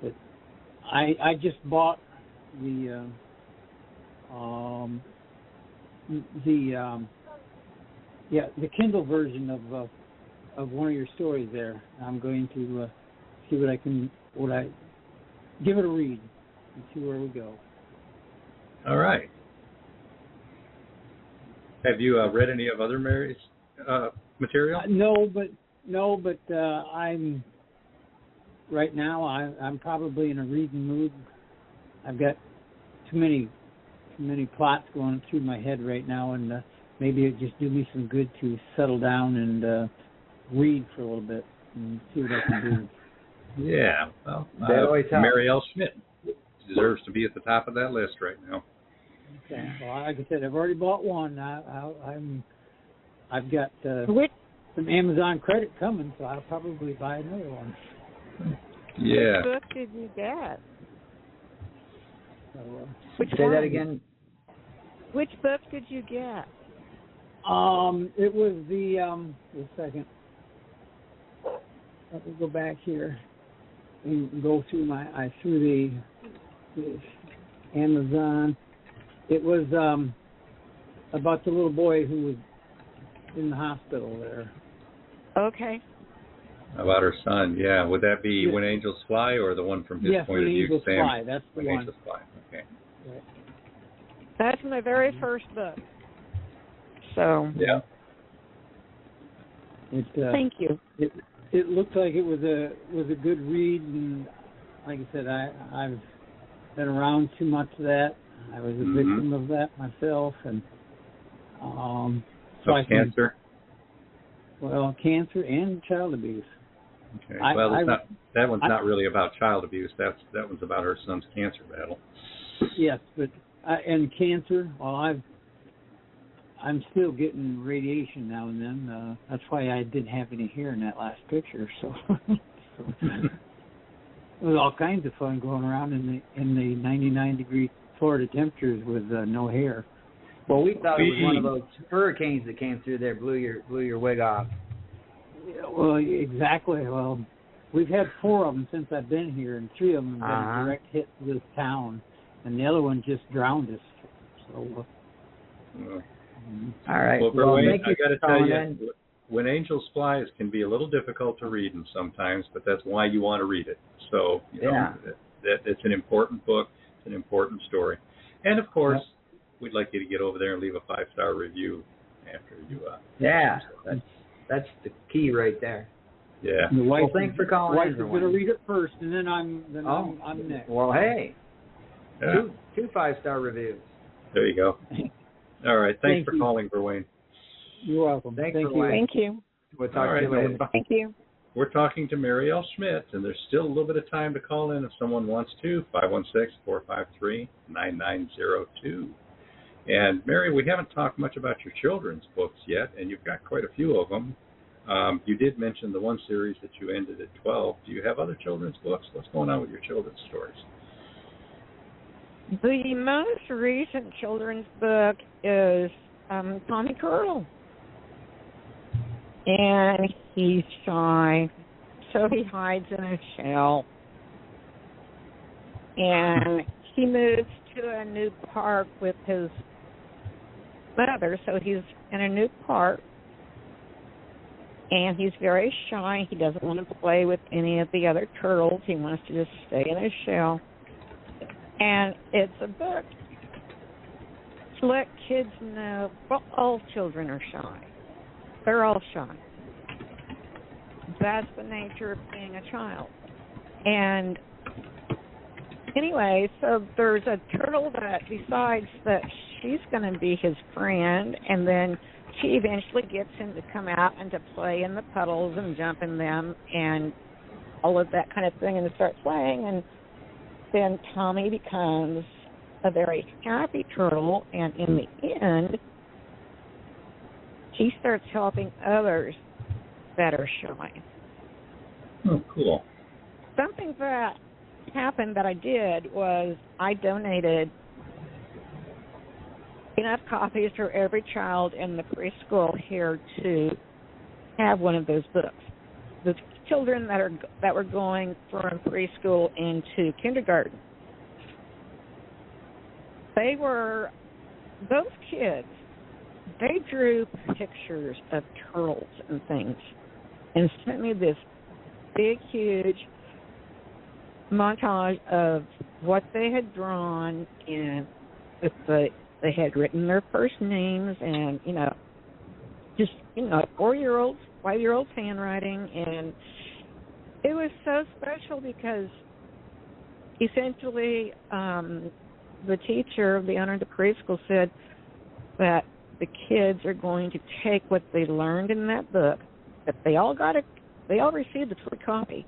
But I just bought the Kindle version of one of your stories there. I'm going to see what I give it a read and see where we go. All right. Have you read any of other Mary's material? No, but I'm right now. I'm probably in a reading mood. I've got too many plots going through my head right now, and maybe it just do me some good to settle down and read for a little bit and see what I can do. Yeah, well, that always helps. Mary Schmidt deserves to be at the top of that list right now. Okay. Well, like I said, I've already bought one. I've got some Amazon credit coming, so I'll probably buy another one. Yeah. Which book did you get? So, Say that again. Which book did you get? It was a second. Let me go back here and go through the Amazon. It was about the little boy who was in the hospital there. Okay. About her son, yeah. Would that be When Angels Fly, or the one from his point of view? Yes, When Angels Sam? Fly. That's the When one. Angels Fly. Okay. Right. That's my very first book. So. Yeah. Thank you. It looked like it was a good read, and like I said, I've been around too much of that. I was a victim of that myself, and so cancer. Cancer and child abuse. Okay. That one's not really about child abuse. That one's about her son's cancer battle. Yes, but and cancer. Well, I'm still getting radiation now and then. That's why I didn't have any hair in that last picture. So it was all kinds of fun going around in the 99-degree Florida temperatures with no hair. Well, we thought it was one of those hurricanes that came through there, blew your wig off. Yeah, well, exactly. Well, we've had 4 of them since I've been here, and 3 of them have been a direct hit to this town, and the other one just drowned us. So. All right. Well, thank you I got to for tell calling you, in. When Angels Fly can be a little difficult to read sometimes, but that's why you want to read it. So, you know, it's an important book. It's an important story. And, of course, we'd like you to get over there and leave a 5-star review after you. That's the key right there. Yeah. Well, thanks for calling in. Wife is going to read it first, and then I'm next. Well, hey, 2 5-star reviews. There you go. All right. Thanks for calling, Verwayne. You're welcome. Thank you. Thank you. We'll talk to you later. Thank you. We're talking to Mary Schmidt, and there's still a little bit of time to call in if someone wants to, 516-453-9902. And, Mary, we haven't talked much about your children's books yet, and you've got quite a few of them. You did mention the one series that you ended at 12. Do you have other children's books? What's going on with your children's stories? The most recent children's book is Tommy Curl. And he's shy, so he hides in a shell. And he moves to a new park with his mother, so he's in a new park. And he's very shy. He doesn't want to play with any of the other turtles. He wants to just stay in his shell. And it's a book to let kids know, well, all children are shy. They're all shy. That's the nature of being a child. And anyway, so there's a turtle that decides that she's going to be his friend, and then she eventually gets him to come out and to play in the puddles and jump in them and all of that kind of thing, and to start playing. And then Tommy becomes a very happy turtle, and in the end, she starts helping others that are shy. Oh, cool. Something that happened that I did was I donated enough copies for every child in the preschool here to have one of those books. The children that were going from preschool into kindergarten, those kids, they drew pictures of turtles and things and sent me this big, huge montage of what they had drawn, and if they had written their first names and, just, 4-year-olds, 5-year-olds handwriting. And it was so special because essentially the teacher, the owner of the preschool, said that the kids are going to take what they learned in that book, that they all received a free copy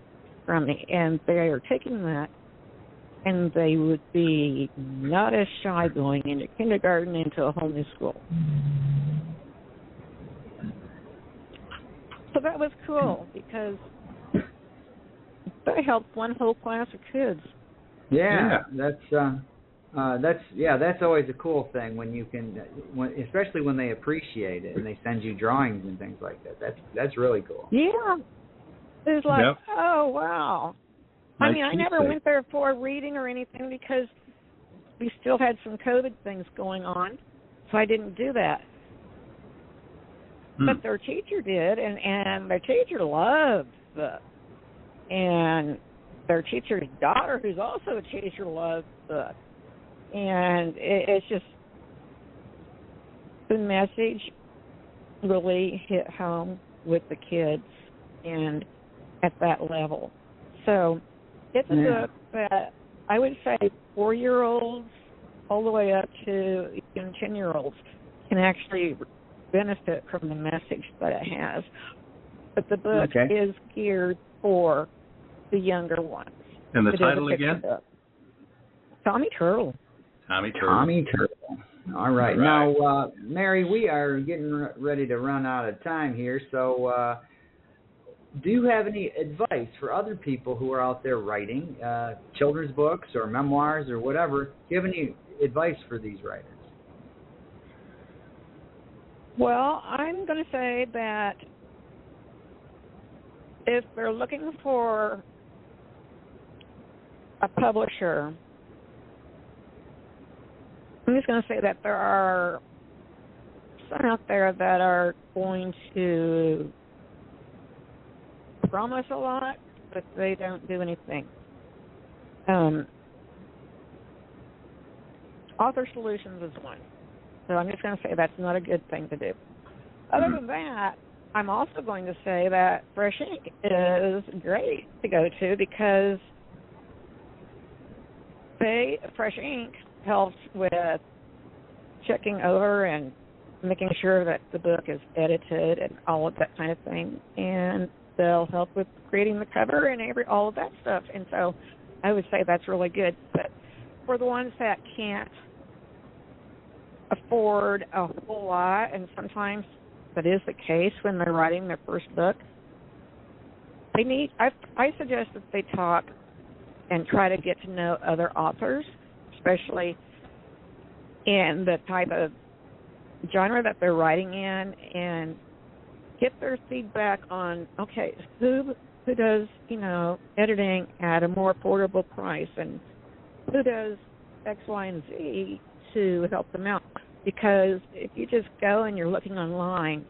from me, and they are taking that, and they would be not as shy going into kindergarten, into a whole new school. So that was cool because that helped one whole class of kids. Yeah. That's always a cool thing when you can, especially when they appreciate it and they send you drawings and things like that. That's really cool. Yeah, it's like, oh wow. I mean, I never went there for reading or anything because we still had some COVID things going on, so I didn't do that. But their teacher did, and their teacher loved the book. And their teacher's daughter, who's also a teacher, loved the book. And it's just, the message really hit home with the kids and at that level. So it's a book that I would say 4-year-olds all the way up to even 10-year-olds can actually benefit from the message that it has. But the book is geared for the younger ones. And the title again? Tommy Turtle. Tommy Turtle. All right. Now, Mary, we are getting ready to run out of time here, so do you have any advice for other people who are out there writing children's books or memoirs or whatever? Do you have any advice for these writers? Well, I'm going to say that if they're looking for a publisher, I'm just going to say that there are some out there that are going to promise a lot, but they don't do anything. Author Solutions is one. So I'm just going to say that's not a good thing to do. Other than that, I'm also going to say that Fresh Ink is great to go to because Fresh Ink helps with checking over and making sure that the book is edited and all of that kind of thing. And they'll help with creating the cover and all of that stuff. And so I would say that's really good. But for the ones that can't afford a whole lot, and sometimes that is the case when they're writing their first book, I suggest that they talk and try to get to know other authors, especially in the type of genre that they're writing in, and get their feedback on, okay, who does, editing at a more affordable price, and who does X, Y, and Z to help them out. Because if you just go and you're looking online,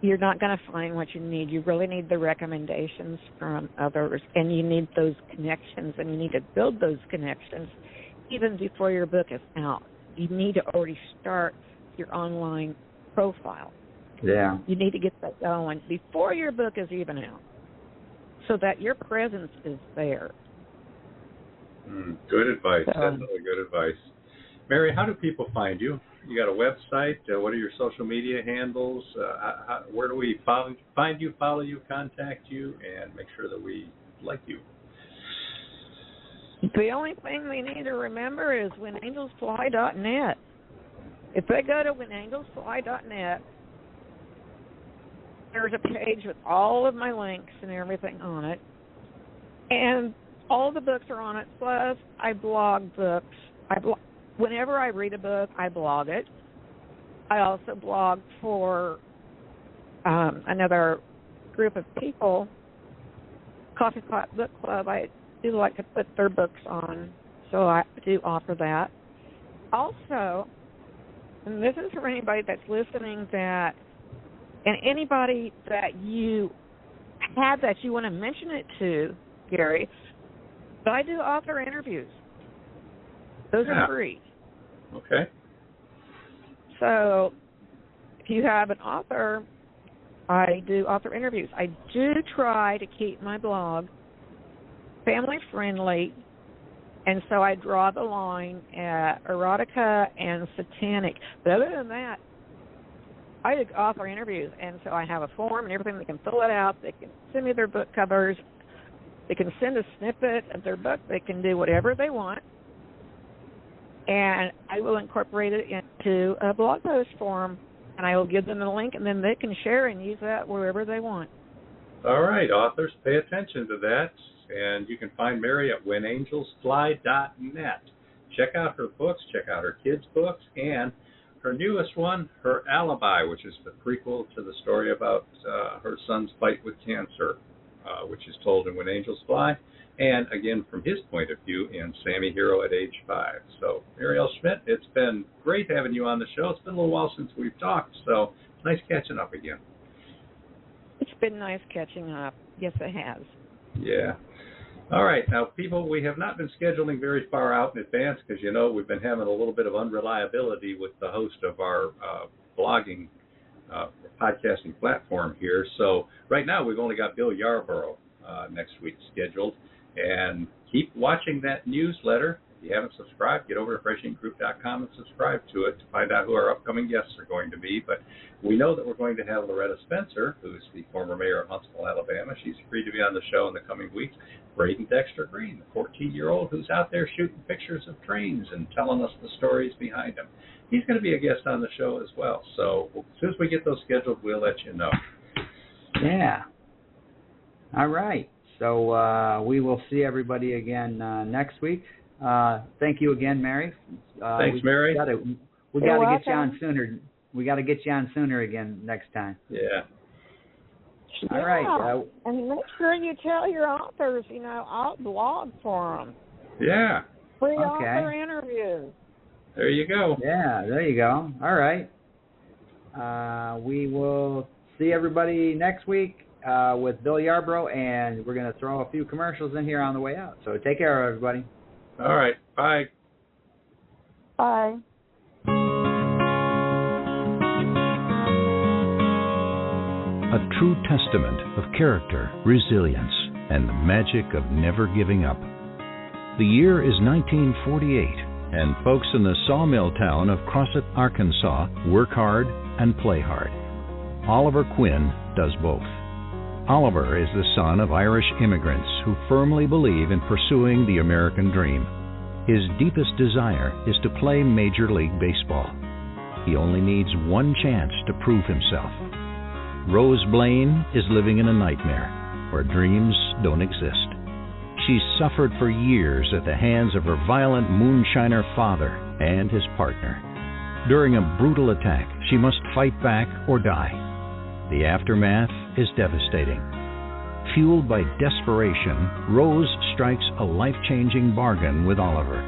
you're not going to find what you need. You really need the recommendations from others, and you need those connections, and you need to build those connections even before your book is out. You need to already start your online profile. Yeah. You need to get that going before your book is even out so that your presence is there. Good advice. Definitely good advice. Mary, how do people find you? You got a website? What are your social media handles? Where do we find you, follow you, contact you, and make sure that we like you? The only thing they need to remember is whenangelsfly.net. If they go to whenangelsfly.net, there's a page with all of my links and everything on it. And all the books are on it, plus I blog books. Whenever I read a book, I blog it. I also blog for another group of people, Coffee Pot Book Club. I do like to put their books on, so I do offer that. Also, and this is for anybody that's listening, and anybody that you have that you want to mention it to, Gary, but I do author interviews. Those are free. Okay. So if you have an author, I do author interviews. I do try to keep my blog family friendly, and so I draw the line at erotica and satanic. But other than that, I do author interviews, and so I have a form and everything. They can fill it out. They can send me their book covers. They can send a snippet of their book. They can do whatever they want, and I will incorporate it into a blog post form, and I will give them the link, and then they can share and use that wherever they want. All right, authors, pay attention to that, and you can find Mary at whenangelsfly.net. Check out her books, check out her kids' books, and her newest one, Her Alibi, which is the prequel to the story about her son's fight with cancer, which is told in When Angels Fly, and again from his point of view in Sammy Hero at age 5. So, Mary Schmidt, it's been great having you on the show. It's been a little while since we've talked, so it's nice catching up again. It's been nice catching up. Yes, it has. Yeah. All right. Now, people, we have not been scheduling very far out in advance because, you know, we've been having a little bit of unreliability with the host of our blogging podcasting platform here. So right now we've only got Bill Yarborough next week scheduled. And keep watching that newsletter. If you haven't subscribed, get over to freshinkgroup.com and subscribe to it to find out who our upcoming guests are going to be. But we know that we're going to have Loretta Spencer, who's the former mayor of Huntsville, Alabama. She's free to be on the show in the coming weeks. Braden Dexter Green, the 14-year-old who's out there shooting pictures of trains and telling us the stories behind them. He's going to be a guest on the show as well. So as soon as we get those scheduled, we'll let you know. Yeah. All right. So we will see everybody again next week. Thank you again, Mary. Thanks, Mary. We got to get you on sooner. We got to get you on sooner again next time. Yeah. All right. And make sure you tell your authors, I'll blog for them. Yeah. Free author interviews. There you go. Yeah, there you go. All right. We will see everybody next week with Bill Yarborough, and we're going to throw a few commercials in here on the way out. So take care, everybody. All right. Bye. Bye. A true testament of character, resilience, and the magic of never giving up. The year is 1948, and folks in the sawmill town of Crossett, Arkansas work hard and play hard. Oliver Quinn does both. Oliver is the son of Irish immigrants who firmly believe in pursuing the American dream. His deepest desire is to play Major League Baseball. He only needs one chance to prove himself. Rose Blaine is living in a nightmare where dreams don't exist. She's suffered for years at the hands of her violent moonshiner father and his partner. During a brutal attack, she must fight back or die. The aftermath is devastating. Fueled by desperation, Rose strikes a life-changing bargain with Oliver.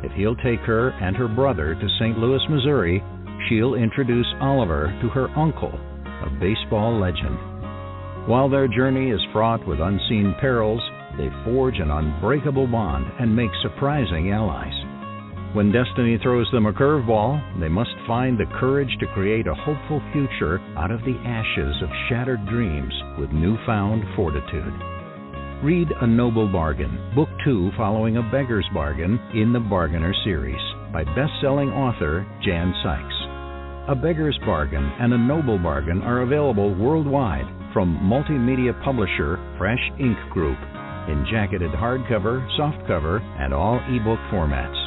If he'll take her and her brother to St. Louis, Missouri, she'll introduce Oliver to her uncle, a baseball legend. While their journey is fraught with unseen perils, they forge an unbreakable bond and make surprising allies. When destiny throws them a curveball, they must find the courage to create a hopeful future out of the ashes of shattered dreams with newfound fortitude. Read A Noble Bargain, Book 2 following A Beggar's Bargain in the Bargainer series by best-selling author Jan Sykes. A Beggar's Bargain and A Noble Bargain are available worldwide from multimedia publisher Fresh Ink Group in jacketed hardcover, softcover, and all ebook formats.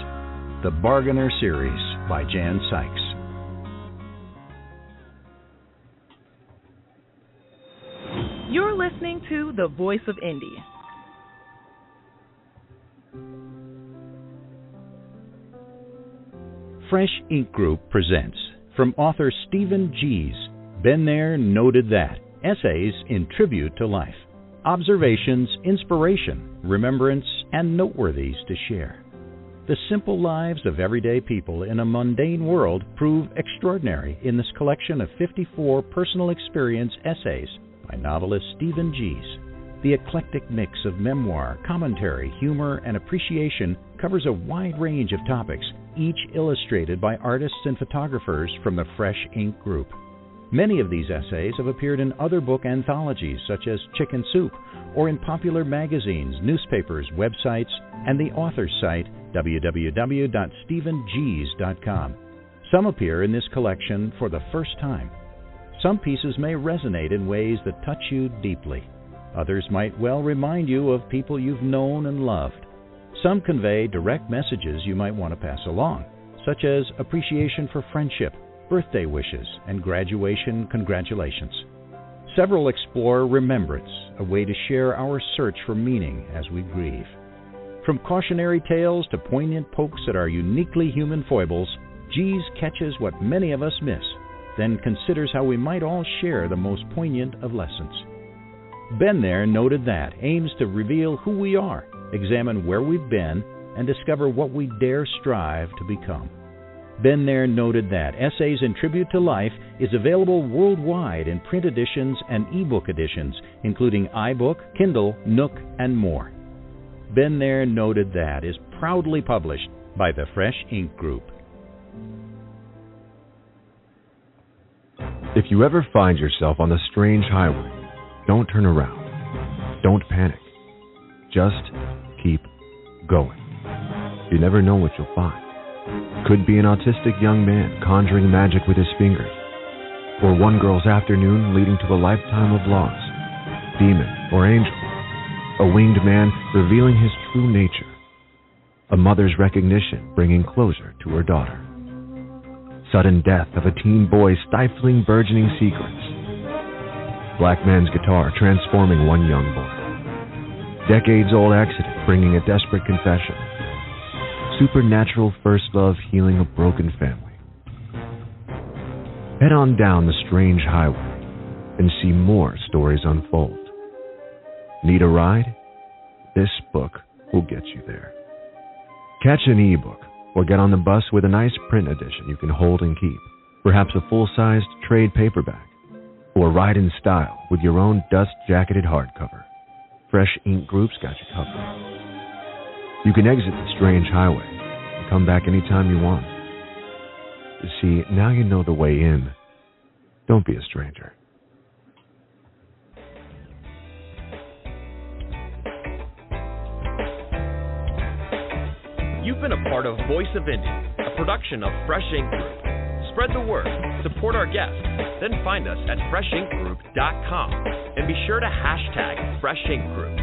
The Bargainer Series by Jan Sykes. to The Voice of Indie. Fresh Ink Group presents, from author Stephen Gies, Been There, Noted That, essays in tribute to life. Observations, inspiration, remembrance, and noteworthies to share. The simple lives of everyday people in a mundane world prove extraordinary in this collection of 54 personal experience essays by novelist Stephen Gies. The eclectic mix of memoir, commentary, humor, and appreciation covers a wide range of topics, each illustrated by artists and photographers from the Fresh Ink Group. Many of these essays have appeared in other book anthologies such as Chicken Soup, or in popular magazines, newspapers, websites, and the author's site, www.stephengies.com. Some appear in this collection for the first time. Some pieces may resonate in ways that touch you deeply. Others might well remind you of people you've known and loved. Some convey direct messages you might want to pass along, such as appreciation for friendship, birthday wishes, and graduation congratulations. Several explore remembrance, a way to share our search for meaning as we grieve. From cautionary tales to poignant pokes at our uniquely human foibles, Gies catches what many of us miss, then considers how we might all share the most poignant of lessons. Been There, Noted That aims to reveal who we are, examine where we've been, and discover what we dare strive to become. Been There, Noted That, Essays in Tribute to Life, is available worldwide in print editions and ebook editions, including iBook, Kindle, Nook, and more. Been There, Noted That is proudly published by the Fresh Ink Group. If you ever find yourself on the strange highway, don't turn around. Don't panic. Just keep going. You never know what you'll find. Could be an autistic young man conjuring magic with his fingers, or one girl's afternoon leading to a lifetime of loss, demon or angel, a winged man revealing his true nature, a mother's recognition bringing closure to her daughter, sudden death of a teen boy stifling burgeoning secrets, black man's guitar transforming one young boy, decades-old accident bringing a desperate confession, supernatural first love healing a broken family. Head on down the strange highway and see more stories unfold. Need a ride? This book will get you there. Catch an ebook or get on the bus with a nice print edition you can hold and keep, perhaps a full-sized trade paperback, or ride in style with your own dust-jacketed hardcover. Fresh Ink Group's got you covered. You can exit the strange highway and come back anytime you want. You see, now you know the way in. Don't be a stranger. You've been a part of Voice of Indie, a production of Fresh Ink Group. Spread the word, support our guests, then find us at freshinkgroup.com and be sure to hashtag Fresh Ink Group.